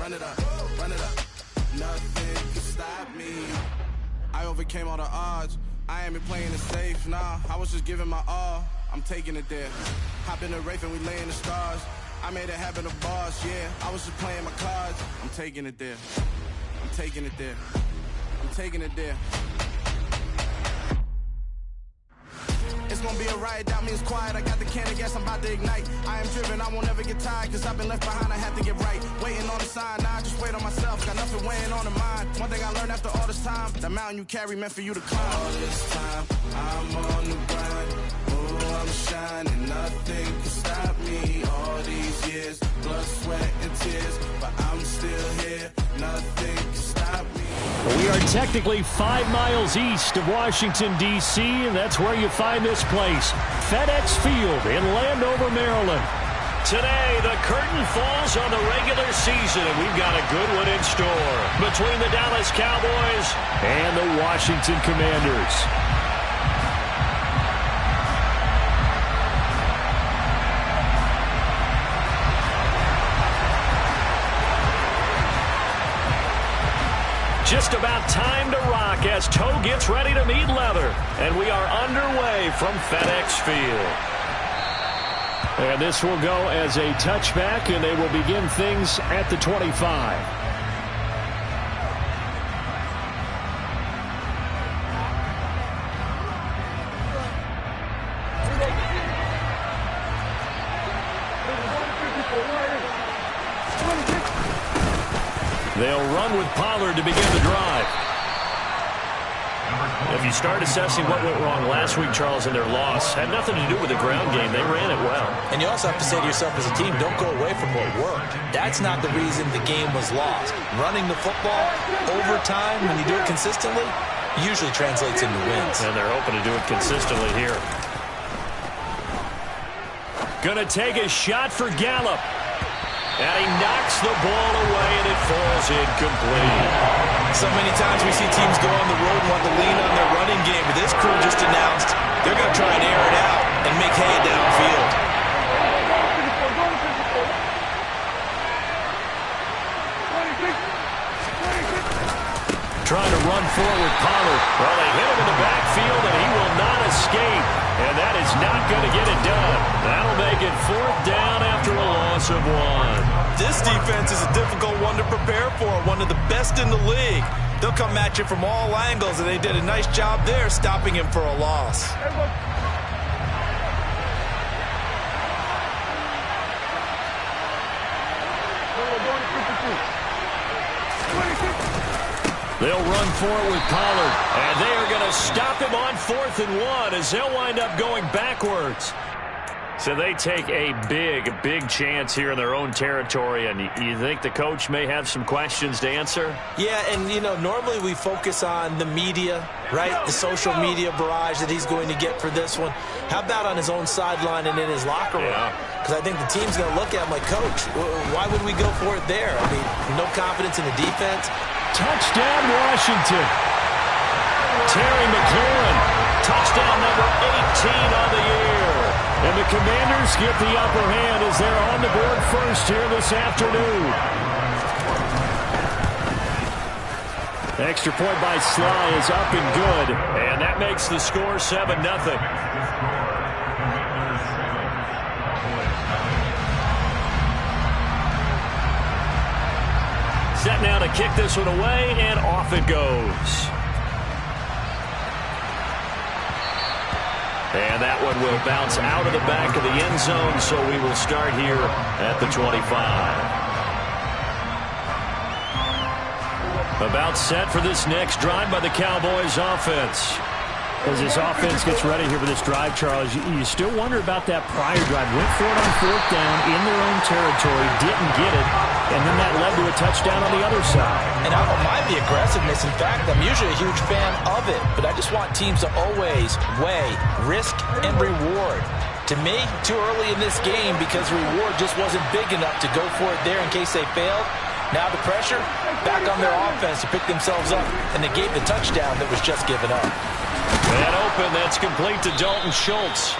run it up, run it up. Nothing can stop me. I overcame all the odds. I ain't been playing it safe, nah. I was just giving my all. I'm taking it there. Hop in the Wraith and we lay in the stars. I made it happen to boss, yeah. I was just playing my cards. I'm taking it there. I'm taking it there. I'm taking it there. It's gonna be a riot, doubt me it's quiet. I got the can of gas, I'm about to ignite. I am driven, I won't ever get tired, cause I've been left behind, I have to get right. Waiting on the sign, now I just wait on myself. Got nothing weighing on the mind. One thing I learned after all this time, the mountain you carry meant for you to climb. All this time, I'm on the grind. Oh, I'm shining, nothing can stop me. All these years, blood, sweat, and tears, but I'm still here. Nothing can stop me. We are technically 5 miles east of Washington, D.C., and that's where you find this place, FedEx Field in Landover, Maryland. Today, the curtain falls on the regular season, and we've got a good one in store between the Dallas Cowboys and the Washington Commanders. Just about time to rock as toe gets ready to meet leather. And we are underway from FedEx Field. And this will go as a touchback, and they will begin things at the 25. They'll run with Pollard to begin the drive. If you start assessing what went wrong last week, Charles, in their loss, had nothing to do with the ground game. They ran it well. And you also have to say to yourself as a team, don't go away from what worked. That's not the reason the game was lost. Running the football over time, when you do it consistently, usually translates into wins. And they're hoping to do it consistently here. Gonna take a shot for Gallup. And he knocks the ball away, and it falls incomplete. So many times we see teams go on the road and want to lean on their running game. But this crew just announced they're going to try and air it out and make hay downfield. Trying to run forward, Pollard. Well, they hit him in the backfield, and he will not escape. And that is not going to get it done. That'll make it 4th down after a loss of 1. This defense is a difficult one to prepare for, one of the best in the league. They'll come at you from all angles, and they did a nice job there stopping him for a loss. They'll run forward with Pollard, and they are going to stop him on 4th and 1 as they'll wind up going backwards. So they take a big chance here in their own territory, and you think the coach may have some questions to answer? Yeah, and, you know, normally we focus on the media, right? The social media barrage that he's going to get for this one. How about on his own sideline and in his locker room? Because I think the team's going to look at him like, Coach, why would we go for it there? I mean, no confidence in the defense. Touchdown, Washington. Terry McLaurin, touchdown number 18 on the year. And the Commanders get the upper hand as they're on the board first here this afternoon. Extra point by Sly is up and good. And that makes the score 7-0. Set now to kick this one away, and off it goes. And that one will bounce out of the back of the end zone, so we will start here at the 25. About set for this next drive by the Cowboys offense. As this offense gets ready here for this drive, Charles, you still wonder about that prior drive. Went for it on 4th down in their own territory, didn't get it, and then that led to a touchdown on the other side. And I don't mind the aggressiveness. In fact, I'm usually a huge fan of it, but I just want teams to always weigh risk and reward. To me, too early in this game because reward just wasn't big enough to go for it there in case they failed. Now the pressure back on their offense to pick themselves up, and they gave the touchdown that was just given up. And open, that's complete to Dalton Schultz.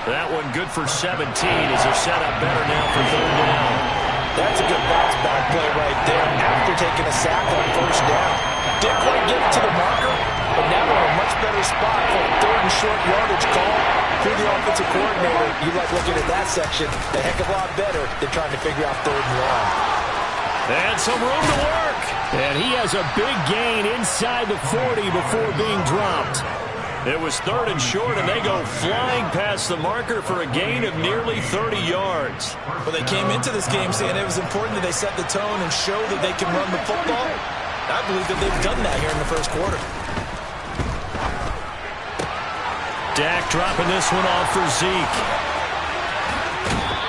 That one good for 17 as they're set up better now for 3rd down. That's a good bounce-back play right there after taking a sack on first down. Didn't quite get it to the marker, but now they're in a much better spot for a third and short yardage call. Through the offensive coordinator, you like looking at that section a heck of a lot better than trying to figure out third and long. And some room to work. And he has a big gain inside the 40 before being dropped. It was third and short, and they go flying past the marker for a gain of nearly 30 yards. Well, they came into this game saying it was important that they set the tone and show that they can run the football. I believe that they've done that here in the first quarter. Dak dropping this one off for Zeke.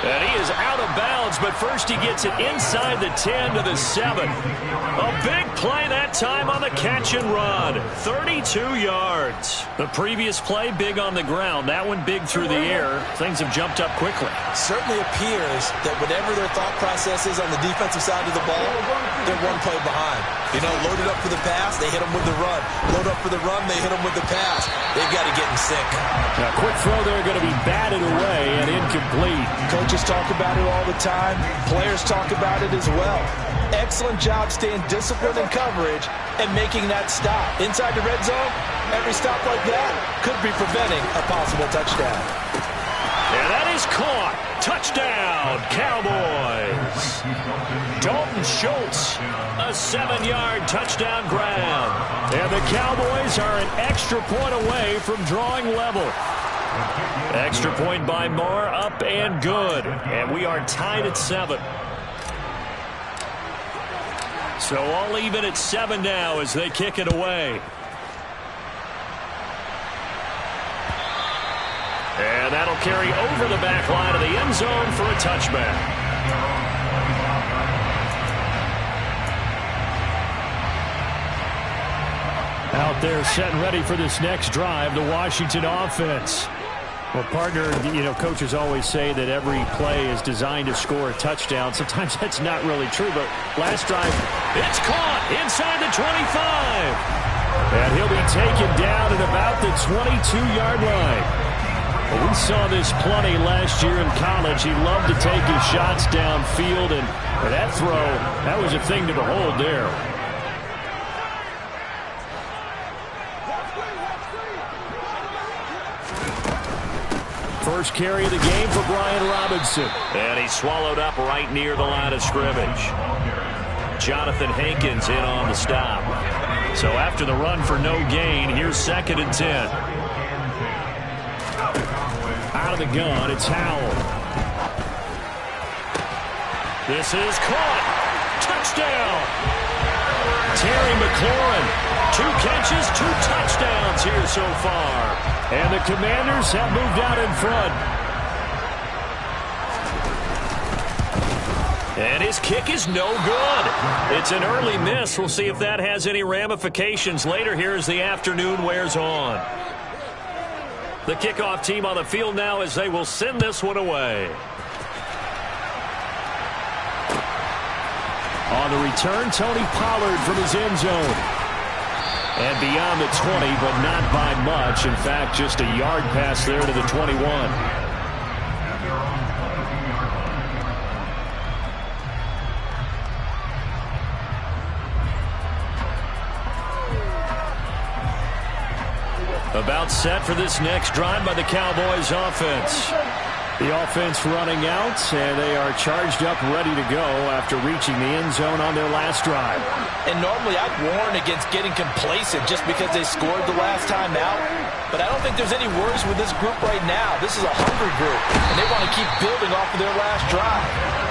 And he is out of bounds, but first he gets it inside the 10 to the 7. A big play that time on the catch and run. 32 yards. The previous play, big on the ground. That one big through the air. Things have jumped up quickly. Certainly appears that whatever their thought process is on the defensive side of the ball, they're one play behind. You know, loaded up for the pass, they hit them with the run. Load up for the run, they hit them with the pass. They've got to get in sync. A quick throw there going to be batted away and incomplete. Coaches talk about it all the time. Players talk about it as well. Excellent job staying disciplined in coverage and making that stop. Inside the red zone, every stop like that could be preventing a possible touchdown. And that is caught. Touchdown, Cowboys. Dalton Schultz, a 7-yard touchdown grab. And the Cowboys are an extra point away from drawing level. Extra point by Moore, up and good. And we are tied at 7. So all even at 7 now as they kick it away. And that'll carry over the back line of the end zone for a touchback. Out there set and ready for this next drive, the Washington offense. Well, partner, you know, coaches always say that every play is designed to score a touchdown. Sometimes that's not really true, but last drive, it's caught inside the 25. And he'll be taken down at about the 22-yard line. Well, we saw this plenty last year in college. He loved to take his shots downfield, and that throw, that was a thing to behold there. First carry of the game for Brian Robinson. And he's swallowed up right near the line of scrimmage. Jonathan Hankins in on the stop. So after the run for no gain, here's 2nd and 10. Out of the gun, it's Howell. This is caught. Touchdown. Terry McLaurin. 2 catches, 2 touchdowns here so far. And the Commanders have moved out in front. And his kick is no good. It's an early miss. We'll see if that has any ramifications later here as the afternoon wears on. The kickoff team on the field now as they will send this one away. On the return, Tony Pollard from his end zone. And beyond the 20, but not by much. In fact, just a yard pass there to the 21. About set for this next drive by the Cowboys offense. The offense running out, and they are charged up, ready to go after reaching the end zone on their last drive. And normally I'd warn against getting complacent just because they scored the last time out. But I don't think there's any worries with this group right now. This is a hungry group, and they want to keep building off of their last drive.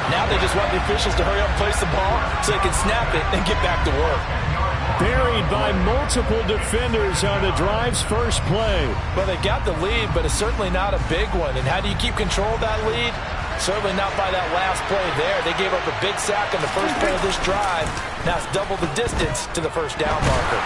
Now they just want the officials to hurry up and place the ball so they can snap it and get back to work. Buried by multiple defenders on the drive's first play. Well, they got the lead, but it's certainly not a big one. And how do you keep control of that lead? Certainly not by that last play there. They gave up a big sack on the first play of this drive. Now it's double the distance to the first down marker.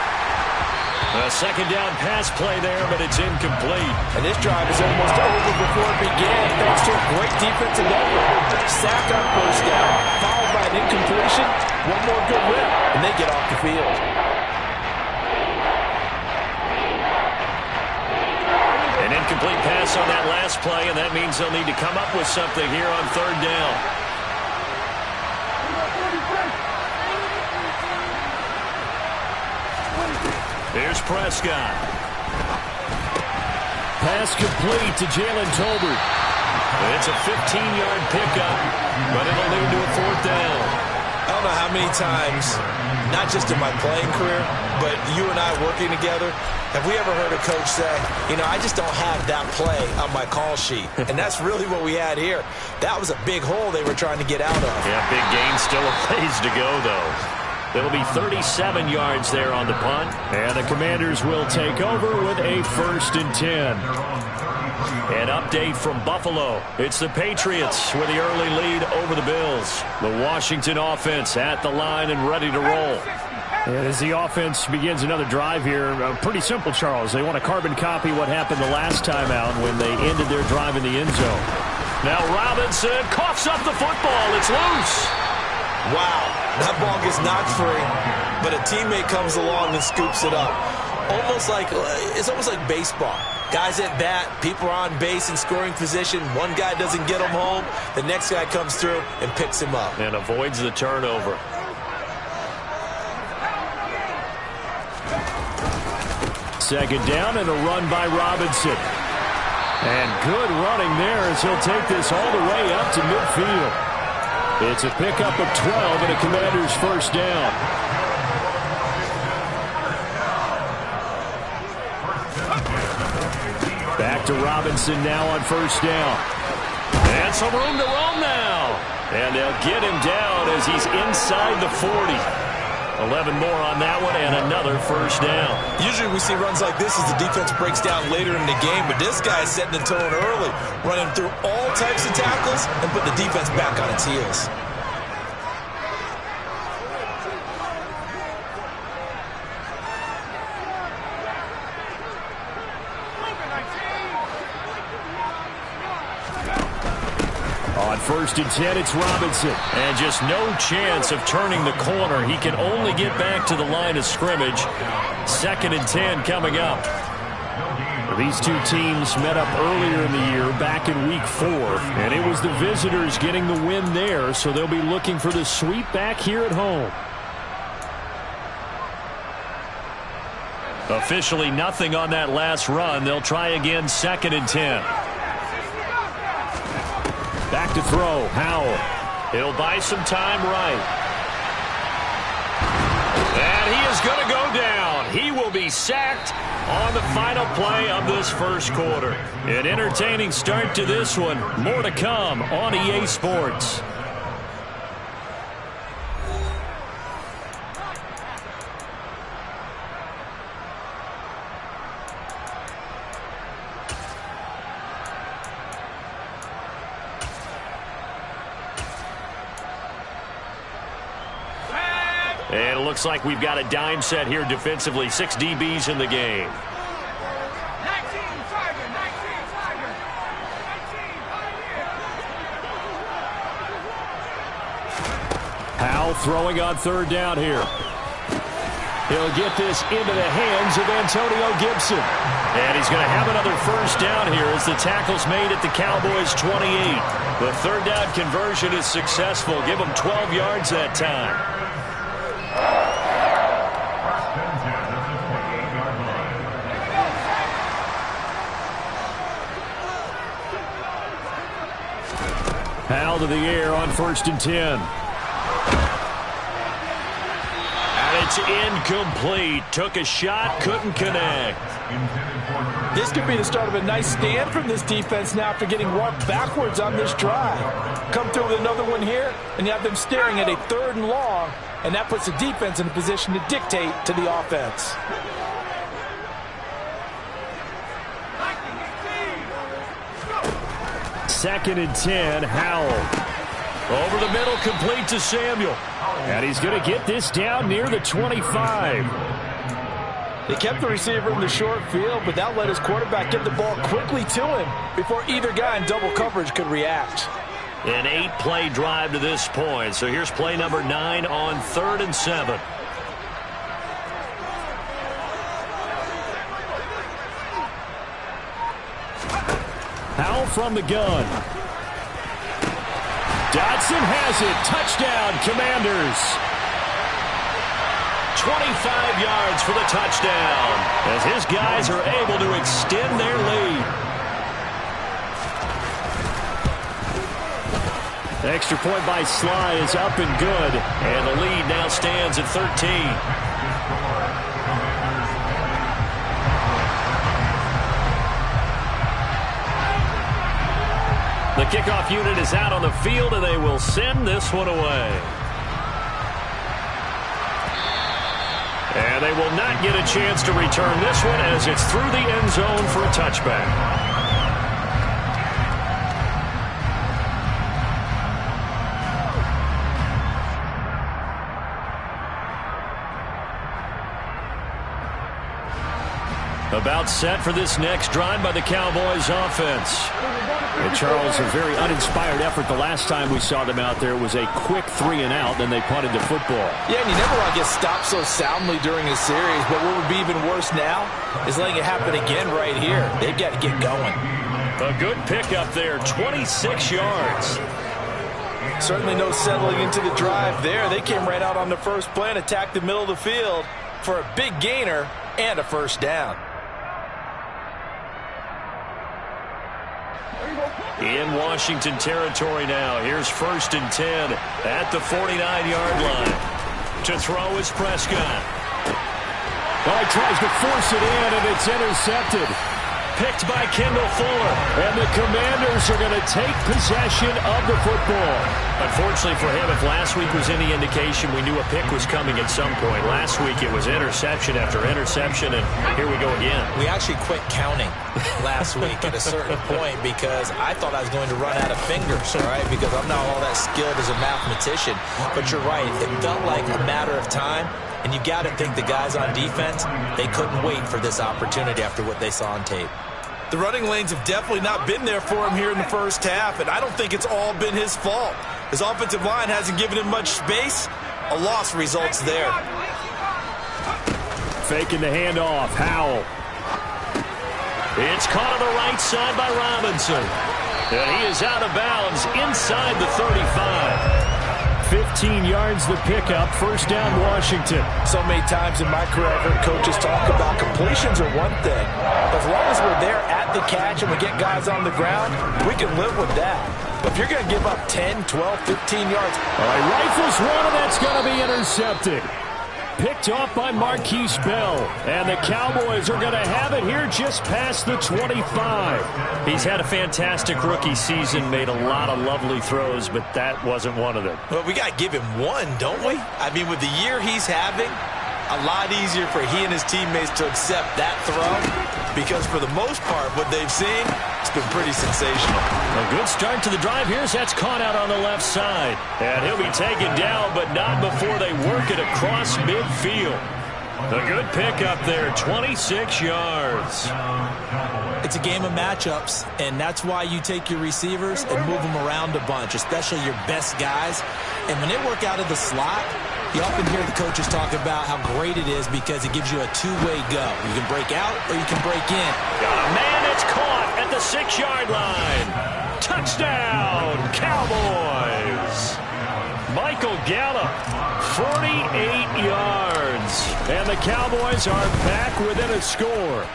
A second down pass play there, but it's incomplete. And this drive is almost over before it began, thanks to a great defensive effort. Sack on first down, followed by an incompletion. One more good rip, and they get off the field. An incomplete pass on that last play, and that means they'll need to come up with something here on third down. Here's Prescott. Pass complete to Jalen Tolbert. It's a 15-yard pickup, but it'll lead to a 4th down. I don't know how many times, not just in my playing career, but you and I working together, have we ever heard a coach say, you know, I just don't have that play on my call sheet. And that's really what we had here. That was a big hole they were trying to get out of. Yeah, big gain, still a ways to go, though. It'll be 37 yards there on the punt. And the Commanders will take over with a 1st and 10. An update from Buffalo. It's the Patriots with the early lead over the Bills. The Washington offense at the line and ready to roll. And as the offense begins another drive here, pretty simple, Charles. They want to carbon copy what happened the last time out when they ended their drive in the end zone. Now Robinson coughs up the football. It's loose. Wow, that ball gets knocked free, but a teammate comes along and scoops it up. It's almost like baseball. Guys at bat, people are on base in scoring position. One guy doesn't get him home. The next guy comes through and picks him up. And avoids the turnover. Second down and a run by Robinson. And good running there as he'll take this all the way up to midfield. It's a pickup of 12 and a Commander's 1st down. Back to Robinson now on 1st down. And some room to roam now. And they'll get him down as he's inside the 40. 11 more on that one and another 1st down. Usually we see runs like this as the defense breaks down later in the game, but this guy is setting the tone early, running through all types of tackles and put the defense back on its heels. On 1st and 10, it's Robinson. And just no chance of turning the corner. He can only get back to the line of scrimmage. 2nd and 10 coming up. These two teams met up earlier in the year, back in week 4. And it was the visitors getting the win there, so they'll be looking for the sweep back here at home. Officially nothing on that last run. They'll try again 2nd and 10. Back to throw, Howell. He'll buy some time right. And he is going to go down. He will be sacked on the final play of this 1st quarter. An entertaining start to this one. More to come on EA Sports. And it looks like we've got a dime set here defensively. 6 DBs in the game. Howell throwing on 3rd down here. He'll get this into the hands of Antonio Gibson. And he's going to have another 1st down here as the tackle's made at the Cowboys' 28. The 3rd down conversion is successful. Give them 12 yards that time. Howell to the air on 1st and 10. And it's incomplete. Took a shot, couldn't connect. This could be the start of a nice stand from this defense now after getting walked backwards on this drive. Come through with another one here, and you have them staring at a 3rd and long, and that puts the defense in a position to dictate to the offense. Second and 10, Howell. Over the middle, complete to Samuel. And he's going to get this down near the 25. They kept the receiver in the short field, but that let his quarterback get the ball quickly to him before either guy in double coverage could react. An 8-play drive to this point. So here's play number 9 on 3rd and 7. Howell from the gun. Dotson has it. Touchdown, Commanders. 25 yards for the touchdown, as his guys are able to extend their lead. The extra point by Sly is up and good, and the lead now stands at 13. The kickoff unit is out on the field, and they will send this one away. And they will not get a chance to return this one, as it's through the end zone for a touchback. About set for this next drive by the Cowboys offense. And Charles, a very uninspired effort the last time we saw them out there. Was a quick 3-and-out, then they punted the football. Yeah, and you never want to get stopped so soundly during a series, but what would be even worse now is letting it happen again right here. They've got to get going. A good pickup there, 26 yards. Certainly no settling into the drive there. They came right out on the first play and attacked the middle of the field for a big gainer and a first down. In Washington territory now. Here's 1st and 10 at the 49-yard line. To throw is Prescott. Oh, he tries to force it in, and it's intercepted. Picked by Kendall Fuller. And the Commanders are going to take possession of the football. Unfortunately for him, if last week was any indication, we knew a pick was coming at some point. Last week it was interception after interception, and here we go again. We actually quit counting last week at a certain point because I thought I was going to run out of fingers, all right, because I'm not all that skilled as a mathematician. But you're right. It felt like a matter of time, and you got to think the guys on defense, they couldn't wait for this opportunity after what they saw on tape. The running lanes have definitely not been there for him here in the first half, and I don't think it's all been his fault. His offensive line hasn't given him much space. A loss results there. Faking the handoff. Howell. It's caught on the right side by Robinson. And he is out of bounds inside the 35. 15 yards the pickup. First down, Washington. So many times in my career, I've heard coaches talk about completions are one thing. As long as we're there at the catch and we get guys on the ground, we can live with that. But if you're going to give up 10, 12, 15 yards. All right, rifles one, and that's going to be intercepted. Picked off by Marquise Bell. And the Cowboys are going to have it here just past the 25. He's had a fantastic rookie season, made a lot of lovely throws, but that wasn't one of them. Well, we got to give him one, don't we? I mean, with the year he's having, a lot easier for he and his teammates to accept that throw because for the most part, what they've seen, it's been pretty sensational. A good start to the drive here. That's caught out on the left side. And he'll be taken down, but not before they work it across midfield. A good pickup there, 26 yards. It's a game of matchups, and that's why you take your receivers and move them around a bunch, especially your best guys. And when they work out of the slot, you often hear the coaches talk about how great it is because it gives you a two-way go. You can break out or you can break in. Got a man, it's caught at the 6-yard line. Touchdown, Cowboys. Michael Gallup, 48 yards. And the Cowboys are back within a score.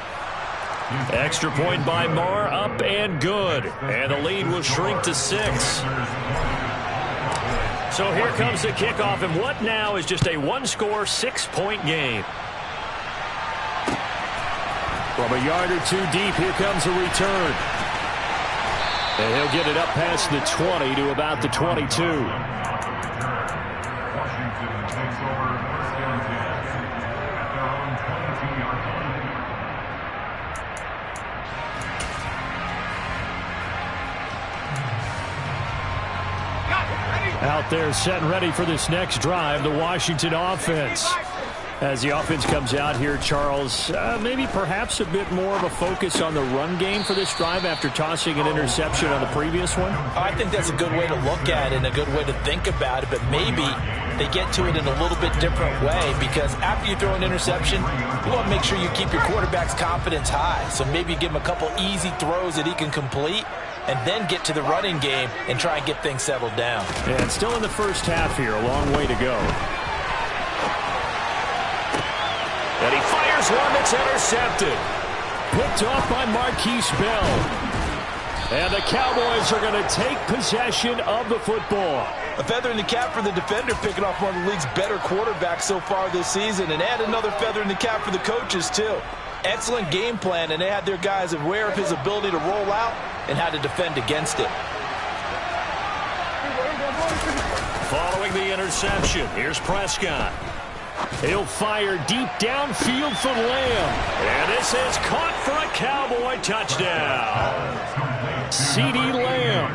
Extra point by Marr, up and good. And the lead will shrink to 6. So here comes the kickoff, and what now is just a one-score, 6-point game. From a yard or two deep, here comes a return. And he'll get it up past the 20 to about the 22. Out there set and ready for this next drive, the Washington offense. As the offense comes out here, Charles, maybe perhaps a bit more of a focus on the run game for this drive after tossing an interception on the previous one? I think that's a good way to look at it and a good way to think about it, but maybe they get to it in a little bit different way because after you throw an interception, you want to make sure you keep your quarterback's confidence high. So maybe give him a couple easy throws that he can complete and then get to the running game and try and get things settled down. And still in the first half here, a long way to go. And he fires one that's intercepted. Picked off by Marquise Bell. And the Cowboys are going to take possession of the football. A feather in the cap for the defender, picking off one of the league's better quarterbacks so far this season. And add another feather in the cap for the coaches, too. Excellent game plan, and they had their guys aware of his ability to roll out and how to defend against it. Following the interception, here's Prescott. He'll fire deep downfield for Lamb. And this is caught for a Cowboy touchdown. CeeDee Lamb,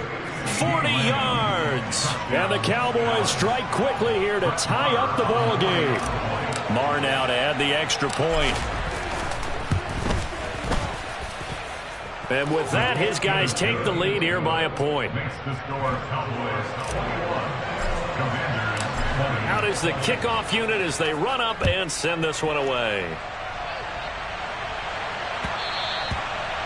40 yards. And the Cowboys strike quickly here to tie up the ball game. Marr now to add the extra point. And with that, his guys take the lead here by a point. Out is the kickoff unit as they run up and send this one away.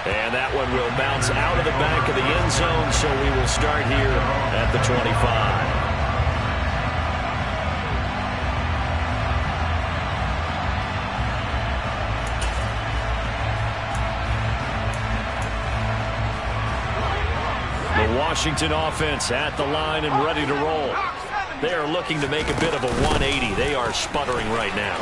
And that one will bounce out of the back of the end zone, so we will start here at the 25. The Washington offense at the line and ready to roll. They are looking to make a bit of a 180. They are sputtering right now.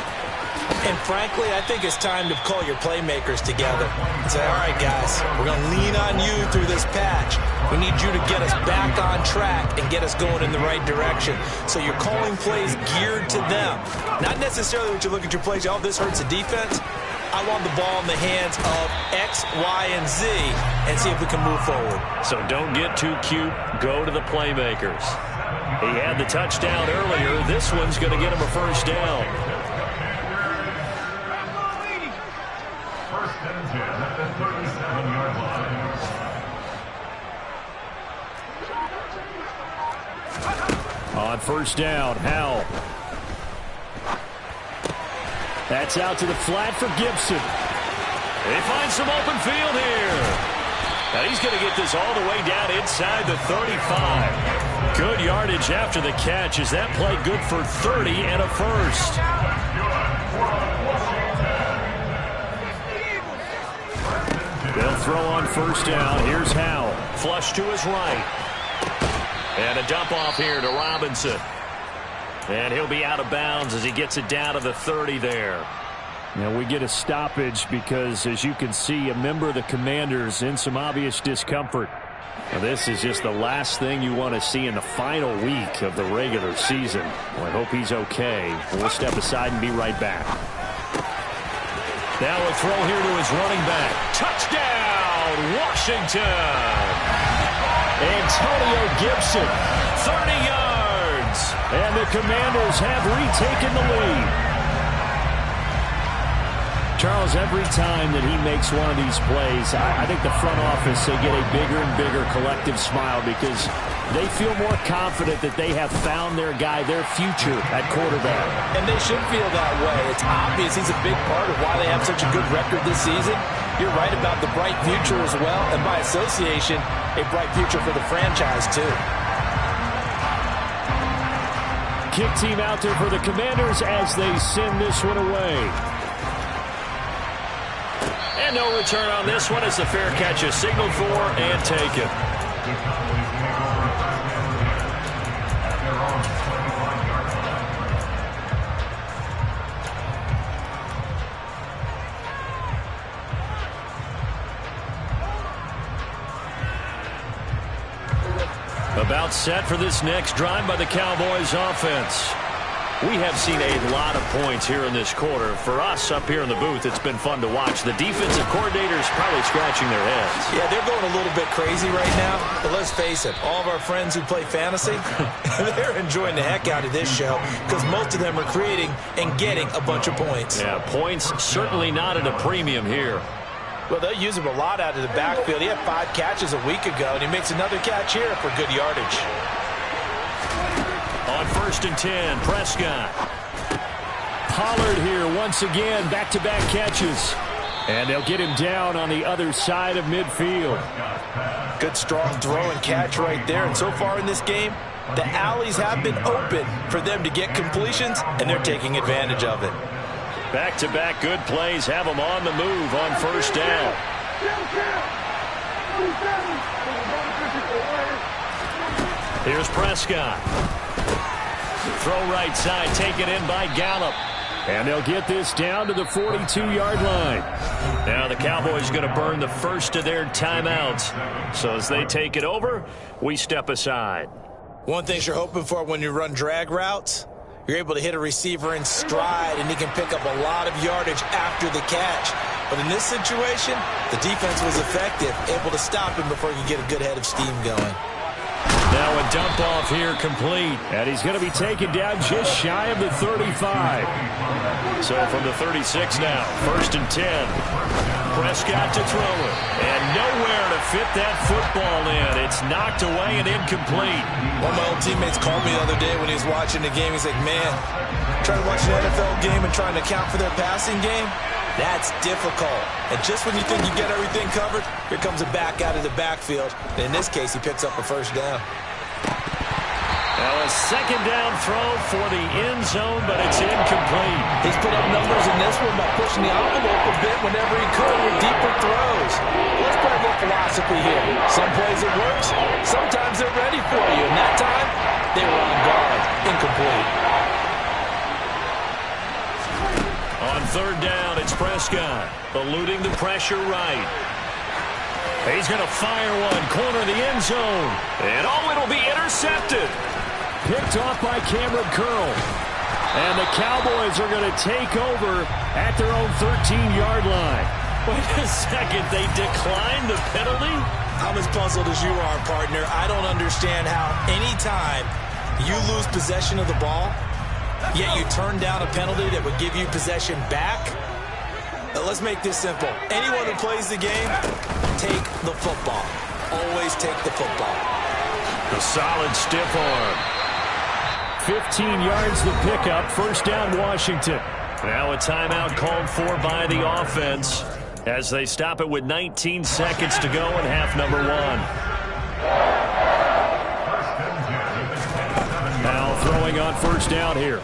And frankly, I think it's time to call your playmakers together and say, all right, guys, we're going to lean on you through this patch. We need you to get us back on track and get us going in the right direction. So you're calling plays geared to them. Not necessarily what you look at your plays, oh, this hurts the defense. I want the ball in the hands of X, Y, and Z and see if we can move forward. So don't get too cute. Go to the playmakers. He had the touchdown earlier. This one's going to get him a first down. First and 10 at the 37-yard line. On first down, Howell. That's out to the flat for Gibson. They find some open field here. Now he's going to get this all the way down inside the 35. Good yardage after the catch. Is that play good for 30 and a first? They'll throw on first down. Here's Howell. Flush to his right. And a dump off here to Robinson. And he'll be out of bounds as he gets it down to the 30 there. Now we get a stoppage because, as you can see, a member of the Commanders in some obvious discomfort. Now, this is just the last thing you want to see in the final week of the regular season. Well, I hope he's okay. We'll step aside and be right back. Now a throw here to his running back. Touchdown, Washington! Antonio Gibson, 30 yards. And the Commanders have retaken the lead. Charles, every time that he makes one of these plays, I think the front office, they get a bigger and bigger collective smile because they feel more confident that they have found their guy, their future at quarterback. And they should feel that way. It's obvious he's a big part of why they have such a good record this season. You're right about the bright future as well, and by association, a bright future for the franchise too. Kick team out there for the Commanders as they send this one away. And no return on this one as the fair catch is signaled for and taken. About set for this next drive by the Cowboys offense. We have seen a lot of points here in this quarter. For us up here in the booth, it's been fun to watch. The defensive coordinators probably scratching their heads. Yeah, they're going a little bit crazy right now. But let's face it, all of our friends who play fantasy, they're enjoying the heck out of this show because most of them are creating and getting a bunch of points. Yeah, points certainly not at a premium here. Well, they'll use him a lot out of the backfield. He had 5 catches a week ago, and he makes another catch here for good yardage. On first and 10, Prescott. Pollard here once again, back-to-back catches. And they'll get him down on the other side of midfield. Good strong throw and catch right there. And so far in this game, the alleys have been open for them to get completions, and they're taking advantage of it. Back-to-back good plays have them on the move on first down. Here's Prescott. Throw right side, taken in by Gallup. And they'll get this down to the 42-yard line. Now the Cowboys going to burn the first of their timeouts. So as they take it over, we step aside. One thing you're hoping for when you run drag routes, you're able to hit a receiver in stride, and he can pick up a lot of yardage after the catch. But in this situation, the defense was effective, able to stop him before he could get a good head of steam going. Now a dump off here complete. And he's going to be taken down just shy of the 35. So from the 36 now, 1st and 10. Prescott to throw it. And nowhere to fit that football in. It's knocked away and incomplete. One of my old teammates called me the other day when he was watching the game. He's like, man, trying to watch an NFL game and trying to account for their passing game? That's difficult. And just when you think you get everything covered, here comes a back out of the backfield. In this case, he picks up a first down. Now a second down throw for the end zone, but it's incomplete. He's put up numbers in this one by pushing the envelope a bit whenever he could with deeper throws. Let's play a little philosophy here. Some plays it works, sometimes they're ready for you. And that time, they were on guard. Incomplete. On third down, it's Prescott, eluding the pressure right. He's going to fire one, corner of the end zone. And it'll be intercepted. Picked off by Cameron Curl. And the Cowboys are going to take over at their own 13-yard line. Wait a second, they declined the penalty? I'm as puzzled as you are, partner. I don't understand how any time you lose possession of the ball, yet you turn down a penalty that would give you possession back. Let's make this simple. Anyone who plays the game, take the football. Always take the football. The solid stiff arm. 15 yards the pickup. First down, Washington. Now a timeout called for by the offense as they stop it with 19 seconds to go in half number one. Now throwing on first down here.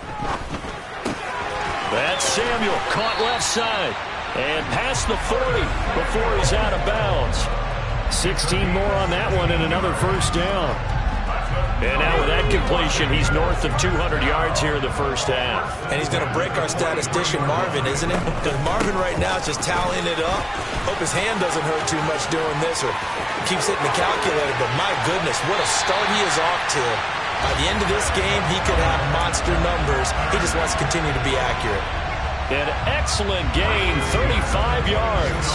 That's Samuel, caught left side. And past the 40 before he's out of bounds. 16 more on that one and another first down. And now with that completion, he's north of 200 yards here in the first half. And he's going to break our statistician Marvin, isn't it? Because Marvin right now is just tallying it up. Hope his hand doesn't hurt too much doing this or keeps hitting the calculator. But my goodness, what a start he is off to. By the end of this game, he could have monster numbers. He just wants to continue to be accurate. An excellent gain, 35 yards.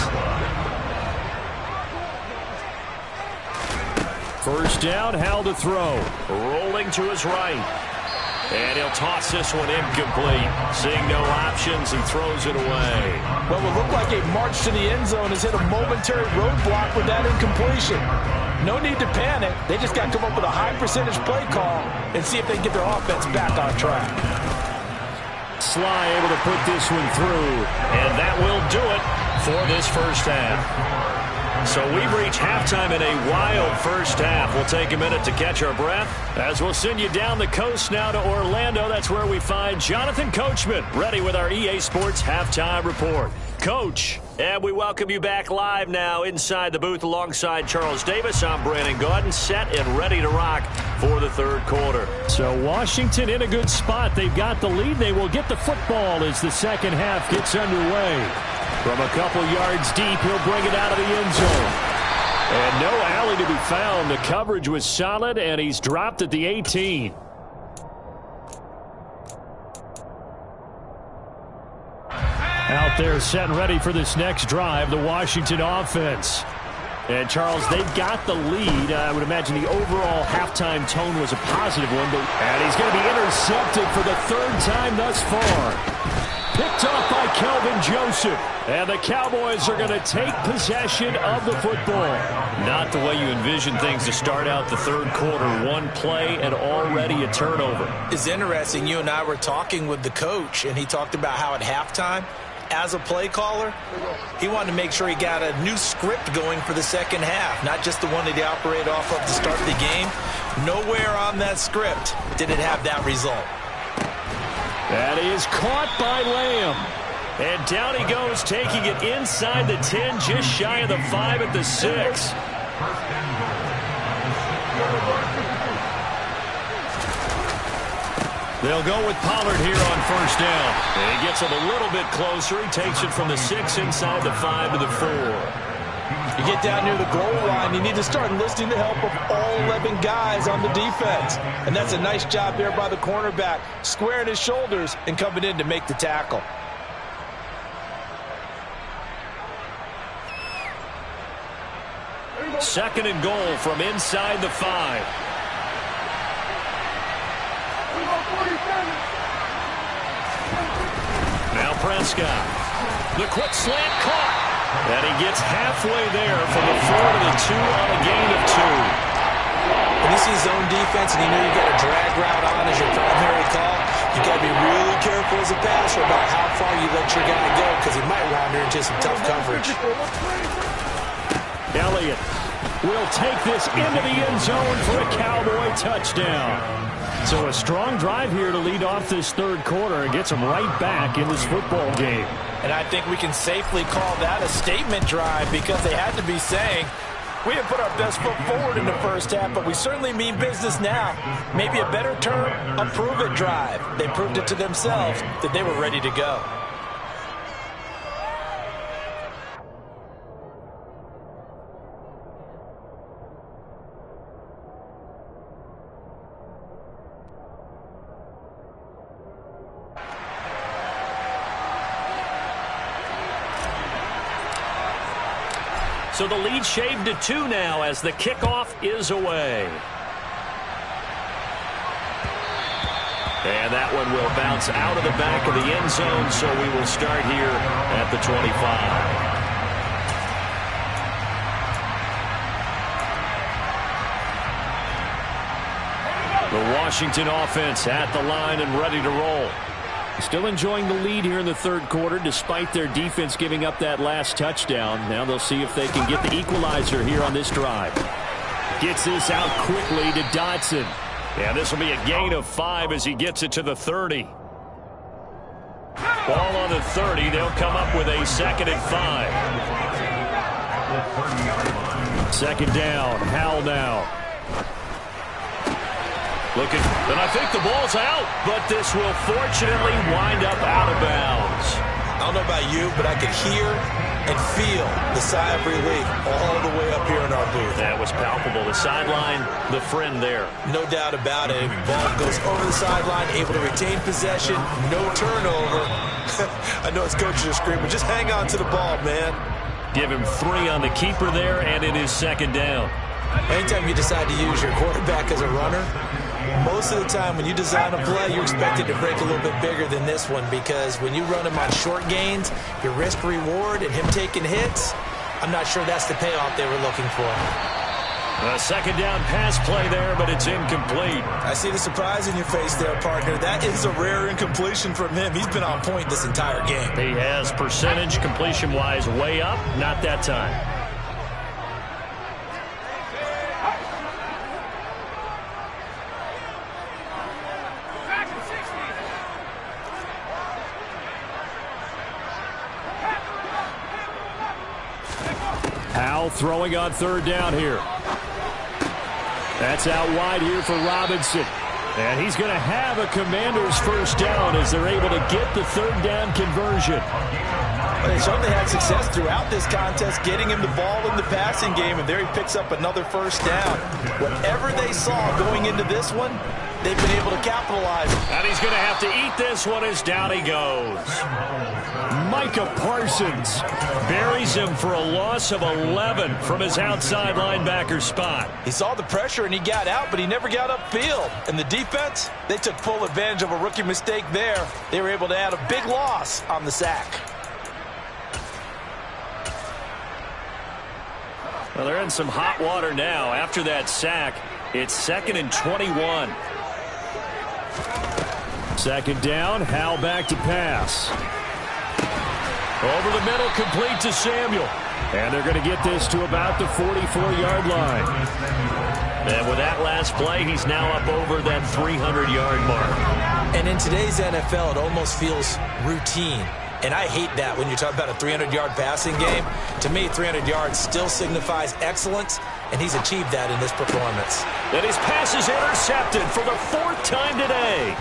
First down, Hal to throw. Rolling to his right. And he'll toss this one incomplete. Seeing no options, he throws it away. Well, it looked like a march to the end zone has hit a momentary roadblock with that incompletion. No need to panic. They just got to come up with a high percentage play call and see if they can get their offense back on track. Sly able to put this one through, and that will do it for this first half. So we've reached halftime in a wild first half. We'll take a minute to catch our breath as we'll send you down the coast now to Orlando. That's where we find Jonathan Coachman ready with our EA Sports Halftime Report. Coach, and we welcome you back live now inside the booth alongside Charles Davis. I'm Brandon Gaudin, set and ready to rock for the third quarter. So Washington in a good spot. They've got the lead. They will get the football as the second half gets underway. From a couple yards deep, he'll bring it out of the end zone. And no alley to be found. The coverage was solid, and he's dropped at the 18. Out there set and ready for this next drive, the Washington offense. And, Charles, they've got the lead. I would imagine the overall halftime tone was a positive one. And he's going to be intercepted for the third time thus far. Picked off by Kelvin Joseph. And the Cowboys are going to take possession of the football. Not the way you envision things to start out the third quarter. One play and already a turnover. It's interesting. You and I were talking with the coach, and he talked about how at halftime, as a play caller, he wanted to make sure he got a new script going for the second half, not just the one that he operated off of to start the game. Nowhere on that script did it have that result. That is caught by Lamb. And down he goes, taking it inside the 10, just shy of the 5 at the 6. They'll go with Pollard here on first down. And he gets him a little bit closer. He takes it from the 6 inside the 5 to the 4. You get down near the goal line, you need to start enlisting the help of all 11 guys on the defense. And that's a nice job there by the cornerback, squaring his shoulders and coming in to make the tackle. Second and goal from inside the 5. Now Prescott. The quick slant caught. And he gets halfway there from the 4 to the 2 on a gain of 2. When you see zone defense and you know you've got a drag route on as your primary call, you've got to be really careful as a passer about how far you let your guy go because he might wander into some tough coverage. Elliott will take this into the end zone for a Cowboy touchdown. So a strong drive here to lead off this third quarter and gets them right back in this football game. And I think we can safely call that a statement drive because they had to be saying, we didn't put our best foot forward in the first half, but we certainly mean business now. Maybe a better term, a prove-it drive. They proved it to themselves that they were ready to go. So the lead shaved to 2 now as the kickoff is away. And that one will bounce out of the back of the end zone, so we will start here at the 25. The Washington offense at the line and ready to roll. Still enjoying the lead here in the third quarter despite their defense giving up that last touchdown. Now they'll see if they can get the equalizer here on this drive. Gets this out quickly to Dotson. And this will be a gain of 5 as he gets it to the 30. Ball on the 30. They'll come up with a 2nd and 5. Second down. Howell now. Looking, and I think the ball's out, but this will fortunately wind up out of bounds. I don't know about you, but I could hear and feel the sigh of relief all the way up here in our booth. That was palpable. The sideline, the friend there. No doubt about it. Ball goes over the sideline, able to retain possession, no turnover. I know it's coaches are screaming, but just hang on to the ball, man. Give him 3 on the keeper there, and it is second down. Anytime you decide to use your quarterback as a runner, most of the time when you design a play, you're expected to break a little bit bigger than this one because when you run him on short gains, your risk-reward and him taking hits, I'm not sure that's the payoff they were looking for. A second down pass play there, but it's incomplete. I see the surprise in your face there, partner. That is a rare incompletion from him. He's been on point this entire game. He has percentage completion-wise way up, not that time. Howell throwing on third down here. That's out wide here for Robinson. And he's going to have a Commander's first down as they're able to get the third down conversion. Well, they certainly had success throughout this contest, getting him the ball in the passing game, and there he picks up another first down. Whatever they saw going into this one, they've been able to capitalize. And he's going to have to eat this one as down he goes. Micah Parsons buries him for a loss of 11 from his outside linebacker spot. He saw the pressure and he got out, but he never got upfield. And the defense, they took full advantage of a rookie mistake there. They were able to add a big loss on the sack. Well, they're in some hot water now. After that sack, it's 2nd and 21. Second down, Howell back to pass. Over the middle, complete to Samuel. And they're going to get this to about the 44-yard line. And with that last play, he's now up over that 300-yard mark. And in today's NFL, it almost feels routine. And I hate that when you talk about a 300-yard passing game. To me, 300 yards still signifies excellence, and he's achieved that in this performance. And his pass is intercepted for the 4th time today.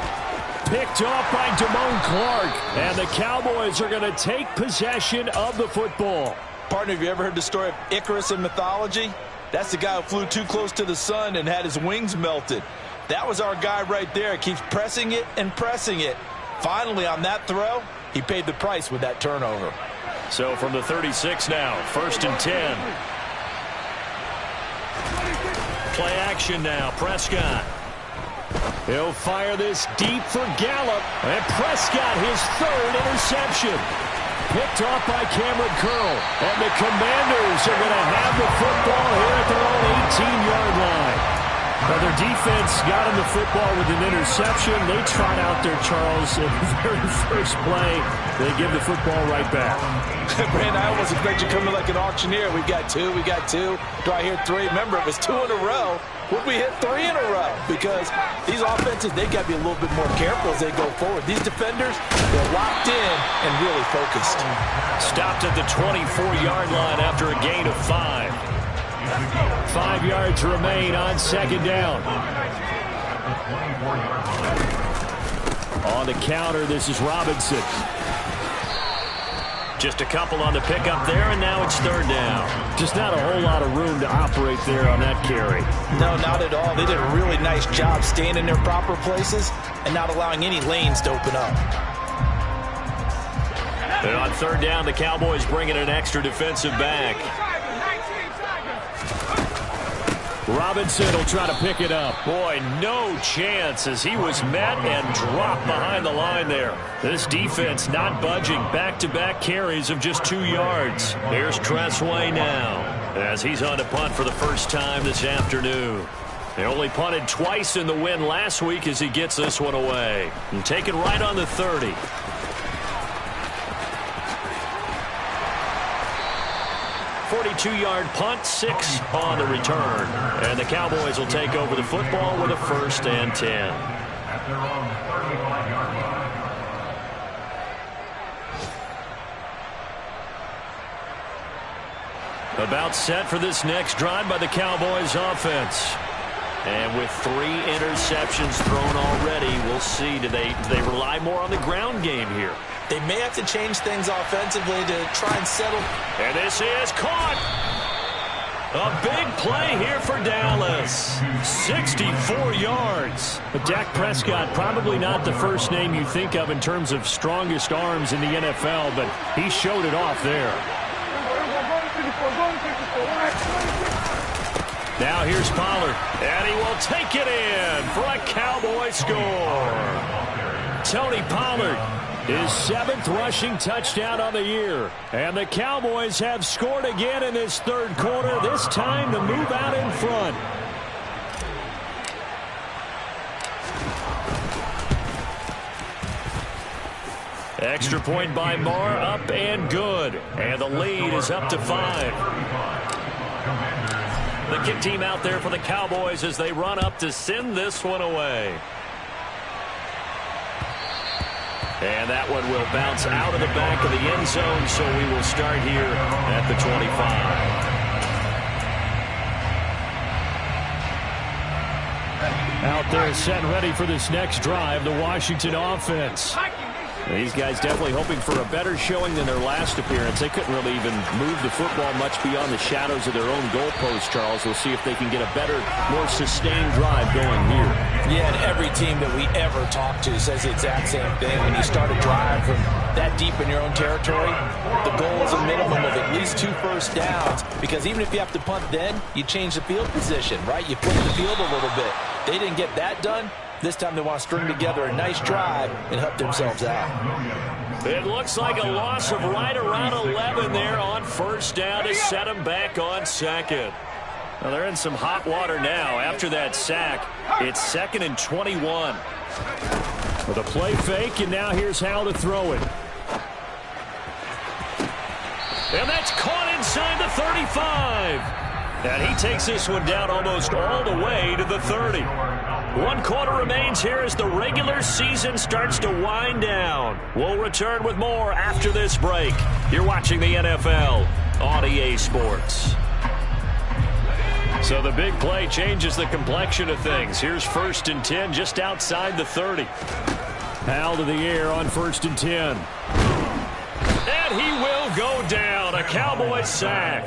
Picked off by Damone Clark, and the Cowboys are going to take possession of the football. Partner, have you ever heard the story of Icarus in mythology? That's the guy who flew too close to the sun and had his wings melted. That was our guy right there. Keeps pressing it and pressing it. Finally, on that throw, he paid the price with that turnover. So from the 36 now, 1st and 10. Play action now, Prescott. He'll fire this deep for Gallup, and Prescott his 3rd interception. Picked off by Cameron Curl, and the Commanders are going to have the football here at their own 18-yard line. Now their defense got him the football with an interception. They trot out there, Charles, in the very first play. They give the football right back. Brandon, I almost expect you coming like an auctioneer. We got 2, we got 2. Do I hear 3? Remember, it was 2 in a row. Would we hit 3 in a row? Because these offenses, they got to be a little bit more careful as they go forward. These defenders, they're locked in and really focused. Stopped at the 24-yard line after a gain of 5. 5 yards remain on 2nd down. On the counter, this is Robinson. Just a couple on the pickup there, and now it's 3rd down. Just not a whole lot of room to operate there on that carry. No, not at all. They did a really nice job staying in their proper places and not allowing any lanes to open up. And on 3rd down, the Cowboys bring in an extra defensive back. Robinson will try to pick it up. Boy, no chance as he was met and dropped behind the line there. This defense not budging. Back-to-back carries of just 2 yards. Here's Tressway now as he's on to punt for the first time this afternoon. They only punted twice in the win last week as he gets this one away. And taken right on the 30. Two-yard punt, 6 on the return. And the Cowboys will take over the football with a 1st and 10. At their own 35-yard line. About set for this next drive by the Cowboys offense. And with 3 interceptions thrown already, we'll see. Do they rely more on the ground game here? They may have to change things offensively to try and settle. And this is caught. A big play here for Dallas. 64 yards. But Dak Prescott, probably not the first name you think of in terms of strongest arms in the NFL, but he showed it off there. Now here's Pollard, and he will take it in for a Cowboy score. Tony Pollard, his 7th rushing touchdown on the year. And the Cowboys have scored again in this 3rd quarter, this time to move out in front. Extra point by Marr, up and good. And the lead is up to 5. The kick team out there for the Cowboys as they run up to send this one away. And that one will bounce out of the back of the end zone, so we will start here at the 25. Out there set and ready for this next drive, the Washington offense. These guys definitely hoping for a better showing than their last appearance. They couldn't really even move the football much beyond the shadows of their own goalpost, Charles. We'll see if they can get a better, more sustained drive going here. Yeah, and every team that we ever talk to says the exact same thing. When you start a drive from that deep in your own territory, the goal is a minimum of at least 2 first downs, because even if you have to punt then, you change the field position, right? You flip the field a little bit. They didn't get that done. This time they want to string together a nice drive and help themselves out. It looks like a loss of right around 11 there on 1st down to set them back on 2nd. Well, they're in some hot water now. After that sack, it's 2nd and 21. With a play fake, and now here's Hal to throw it. And that's caught inside the 35. And he takes this one down almost all the way to the 30. 1 quarter remains here as the regular season starts to wind down. We'll return with more after this break. You're watching the NFL on EA Sports. So the big play changes the complexion of things. Here's 1st and 10 just outside the 30. Howell to the air on 1st and 10. And he will go down. A Cowboys sack.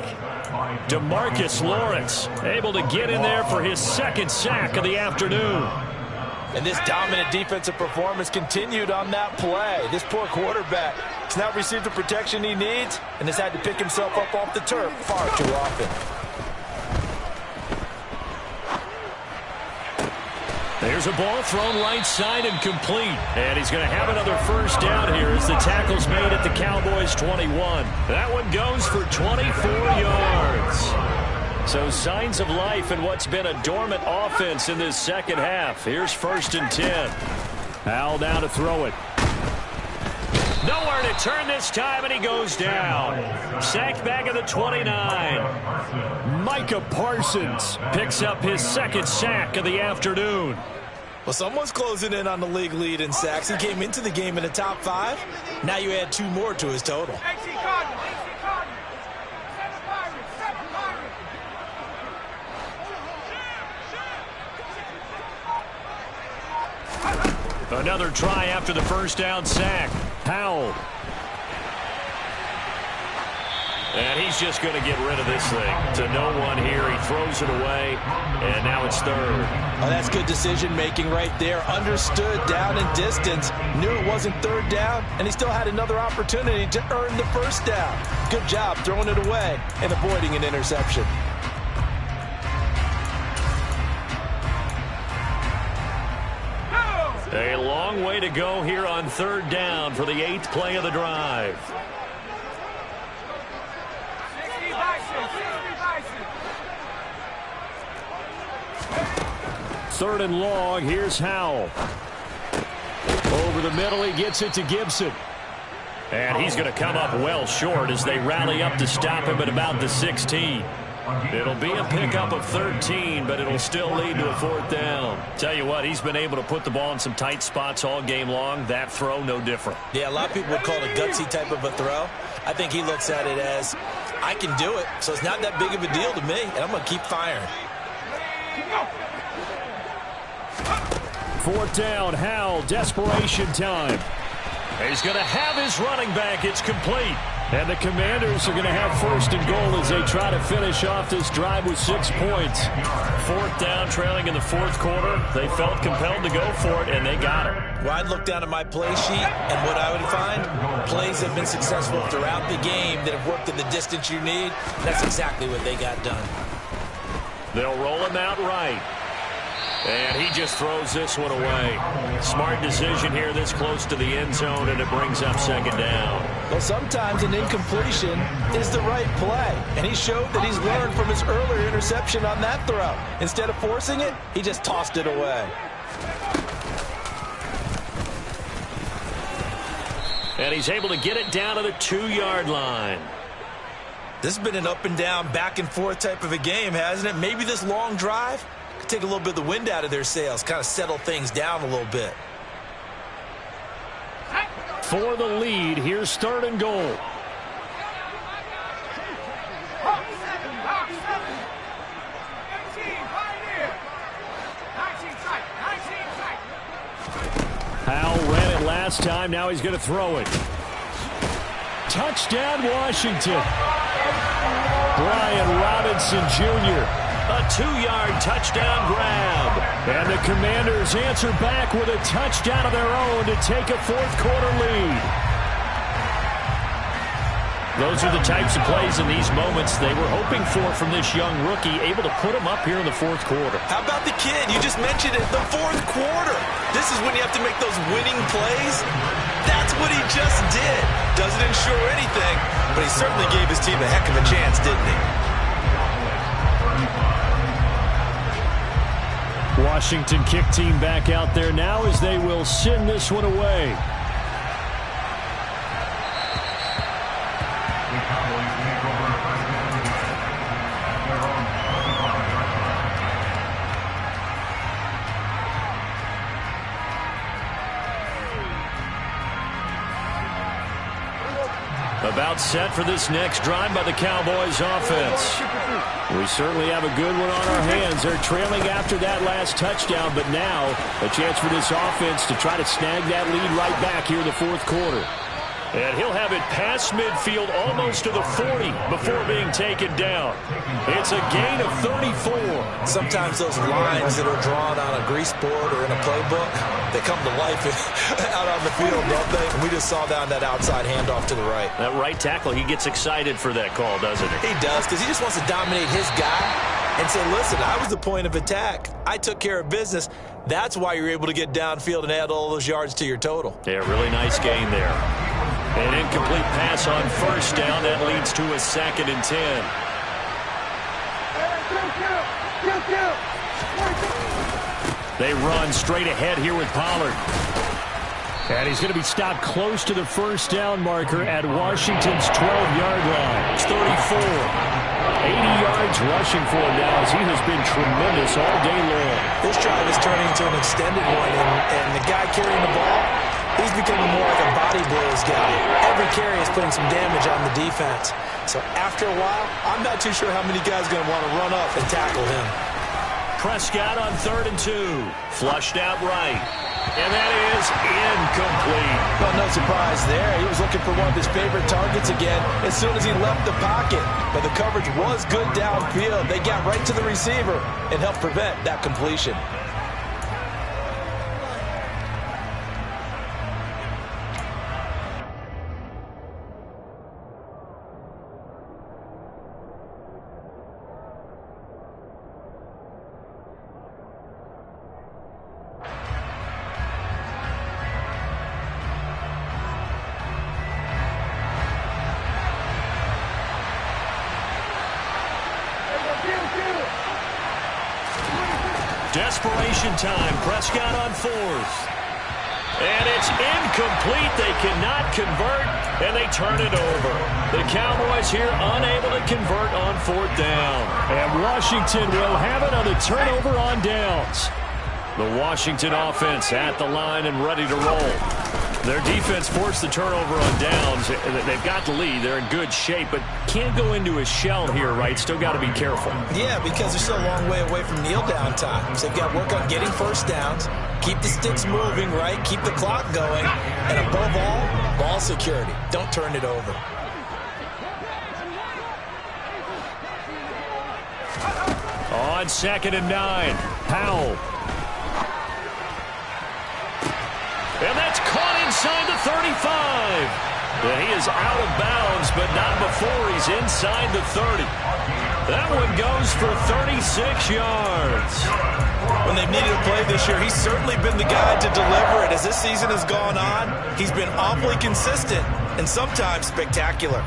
DeMarcus Lawrence able to get in there for his 2nd sack of the afternoon. And this dominant defensive performance continued on that play. This poor quarterback has not received the protection he needs and has had to pick himself up off the turf far too often. There's a ball thrown right side and complete. And he's going to have another 1st down here as the tackle's made at the Cowboys' 21. That one goes for 24 yards. So signs of life in what's been a dormant offense in this 2nd half. Here's 1st and 10. Howell now to throw it. Nowhere to turn this time, and he goes down. Sacked back at the 29. Micah Parsons picks up his 2nd sack of the afternoon. Well, someone's closing in on the league lead in sacks. He came into the game in the top 5. Now you add 2 more to his total. Another try after the 1st down sack. Howell. And he's just going to get rid of this thing. To no one here. He throws it away. And now it's 3rd. Oh, that's good decision-making right there. Understood down and distance. Knew it wasn't 3rd down. And he still had another opportunity to earn the 1st down. Good job throwing it away and avoiding an interception. A long way to go here on 3rd down for the 8th play of the drive. Third and long. Here's Howell. Over the middle, he gets it to Gibson. And he's going to come up well short as they rally up to stop him at about the 16. It'll be a pickup of 13, but it'll still lead to a 4th down. Tell you what, he's been able to put the ball in some tight spots all game long. That throw, no different. Yeah, a lot of people would call it a gutsy type of a throw. I think he looks at it as, I can do it, so it's not that big of a deal to me, and I'm going to keep firing. 4th down, Howell, desperation time. He's going to have his running back. It's complete. And the Commanders are going to have 1st and goal as they try to finish off this drive with 6 points. 4th down, trailing in the 4th quarter. They felt compelled to go for it, and they got it. Well, I'd look down at my play sheet, and what I would find, plays have been successful throughout the game that have worked at the distance you need. That's exactly what they got done. They'll roll him out right. And he just throws this one away. Smart decision here this close to the end zone, and it brings up 2nd down. Well, sometimes an incompletion is the right play. And he showed that he's learned from his earlier interception on that throw. Instead of forcing it, he just tossed it away. And he's able to get it down to the 2-yard line. This has been an up and down, back and forth type of a game, hasn't it? Maybe this long drive could take a little bit of the wind out of their sails, kind of settle things down a little bit. For the lead, here's 3rd and goal. Howell ran it last time. Now he's going to throw it. Touchdown, Washington. Brian Robinson Jr. A 2-yard touchdown grab. And the Commanders answer back with a touchdown of their own to take a 4th quarter lead. Those are the types of plays in these moments they were hoping for from this young rookie, able to put him up here in the 4th quarter. How about the kid? You just mentioned it, the 4th quarter. This is when you have to make those winning plays. That's what he just did. Doesn't ensure anything, but he certainly gave his team a heck of a chance, didn't he? Washington kick team back out there now as they will send this one away. About set for this next drive by the Cowboys offense. We certainly have a good one on our hands. They're trailing after that last touchdown, but now a chance for this offense to try to snag that lead right back here in the fourth quarter. And he'll have it past midfield almost to the 40 before being taken down. It's a gain of 34. Sometimes those lines that are drawn on a grease board or in a playbook, they come to life out on the field, don't they? And we just saw that on that outside handoff to the right. That right tackle, he gets excited for that call, doesn't he? He does, because he just wants to dominate his guy and say, listen, I was the point of attack. I took care of business. That's why you're able to get downfield and add all those yards to your total. Yeah, really nice gain there. An incomplete pass on first down. That leads to a 2nd and 10. They run straight ahead here with Pollard. And he's going to be stopped close to the first down marker at Washington's 12-yard line. It's 34. 80 yards rushing for him now as he has been tremendous all day long. This drive is turning into an extended one, and the guy carrying the ball, he's becoming more like a body blows guy. Every carry is putting some damage on the defense. So after a while, I'm not too sure how many guys are going to want to run up and tackle him. Prescott on 3rd and 2. Flushed out right. And that is incomplete. Well, no surprise there. He was looking for one of his favorite targets again as soon as he left the pocket. But the coverage was good downfield. They got right to the receiver and helped prevent that completion. Desperation time. Prescott on 4th. And it's incomplete. They cannot convert, and they turn it over. The Cowboys here unable to convert on 4th down. And Washington will have it on a turnover on downs. The Washington offense at the line and ready to roll. Their defense forced the turnover on downs. They've got the lead. They're in good shape, but can't go into a shell here, right? Still got to be careful. Yeah, because they're still a long way away from kneel down time. So they've got to work on getting first downs, keep the sticks moving, right? Keep the clock going. And above all, ball security. Don't turn it over. On 2nd and 9, Powell. And that's caught inside the 35. And he is out of bounds, but not before he's inside the 30. That one goes for 36 yards. When they've needed a play this year, he's certainly been the guy to deliver it. As this season has gone on, he's been awfully consistent and sometimes spectacular.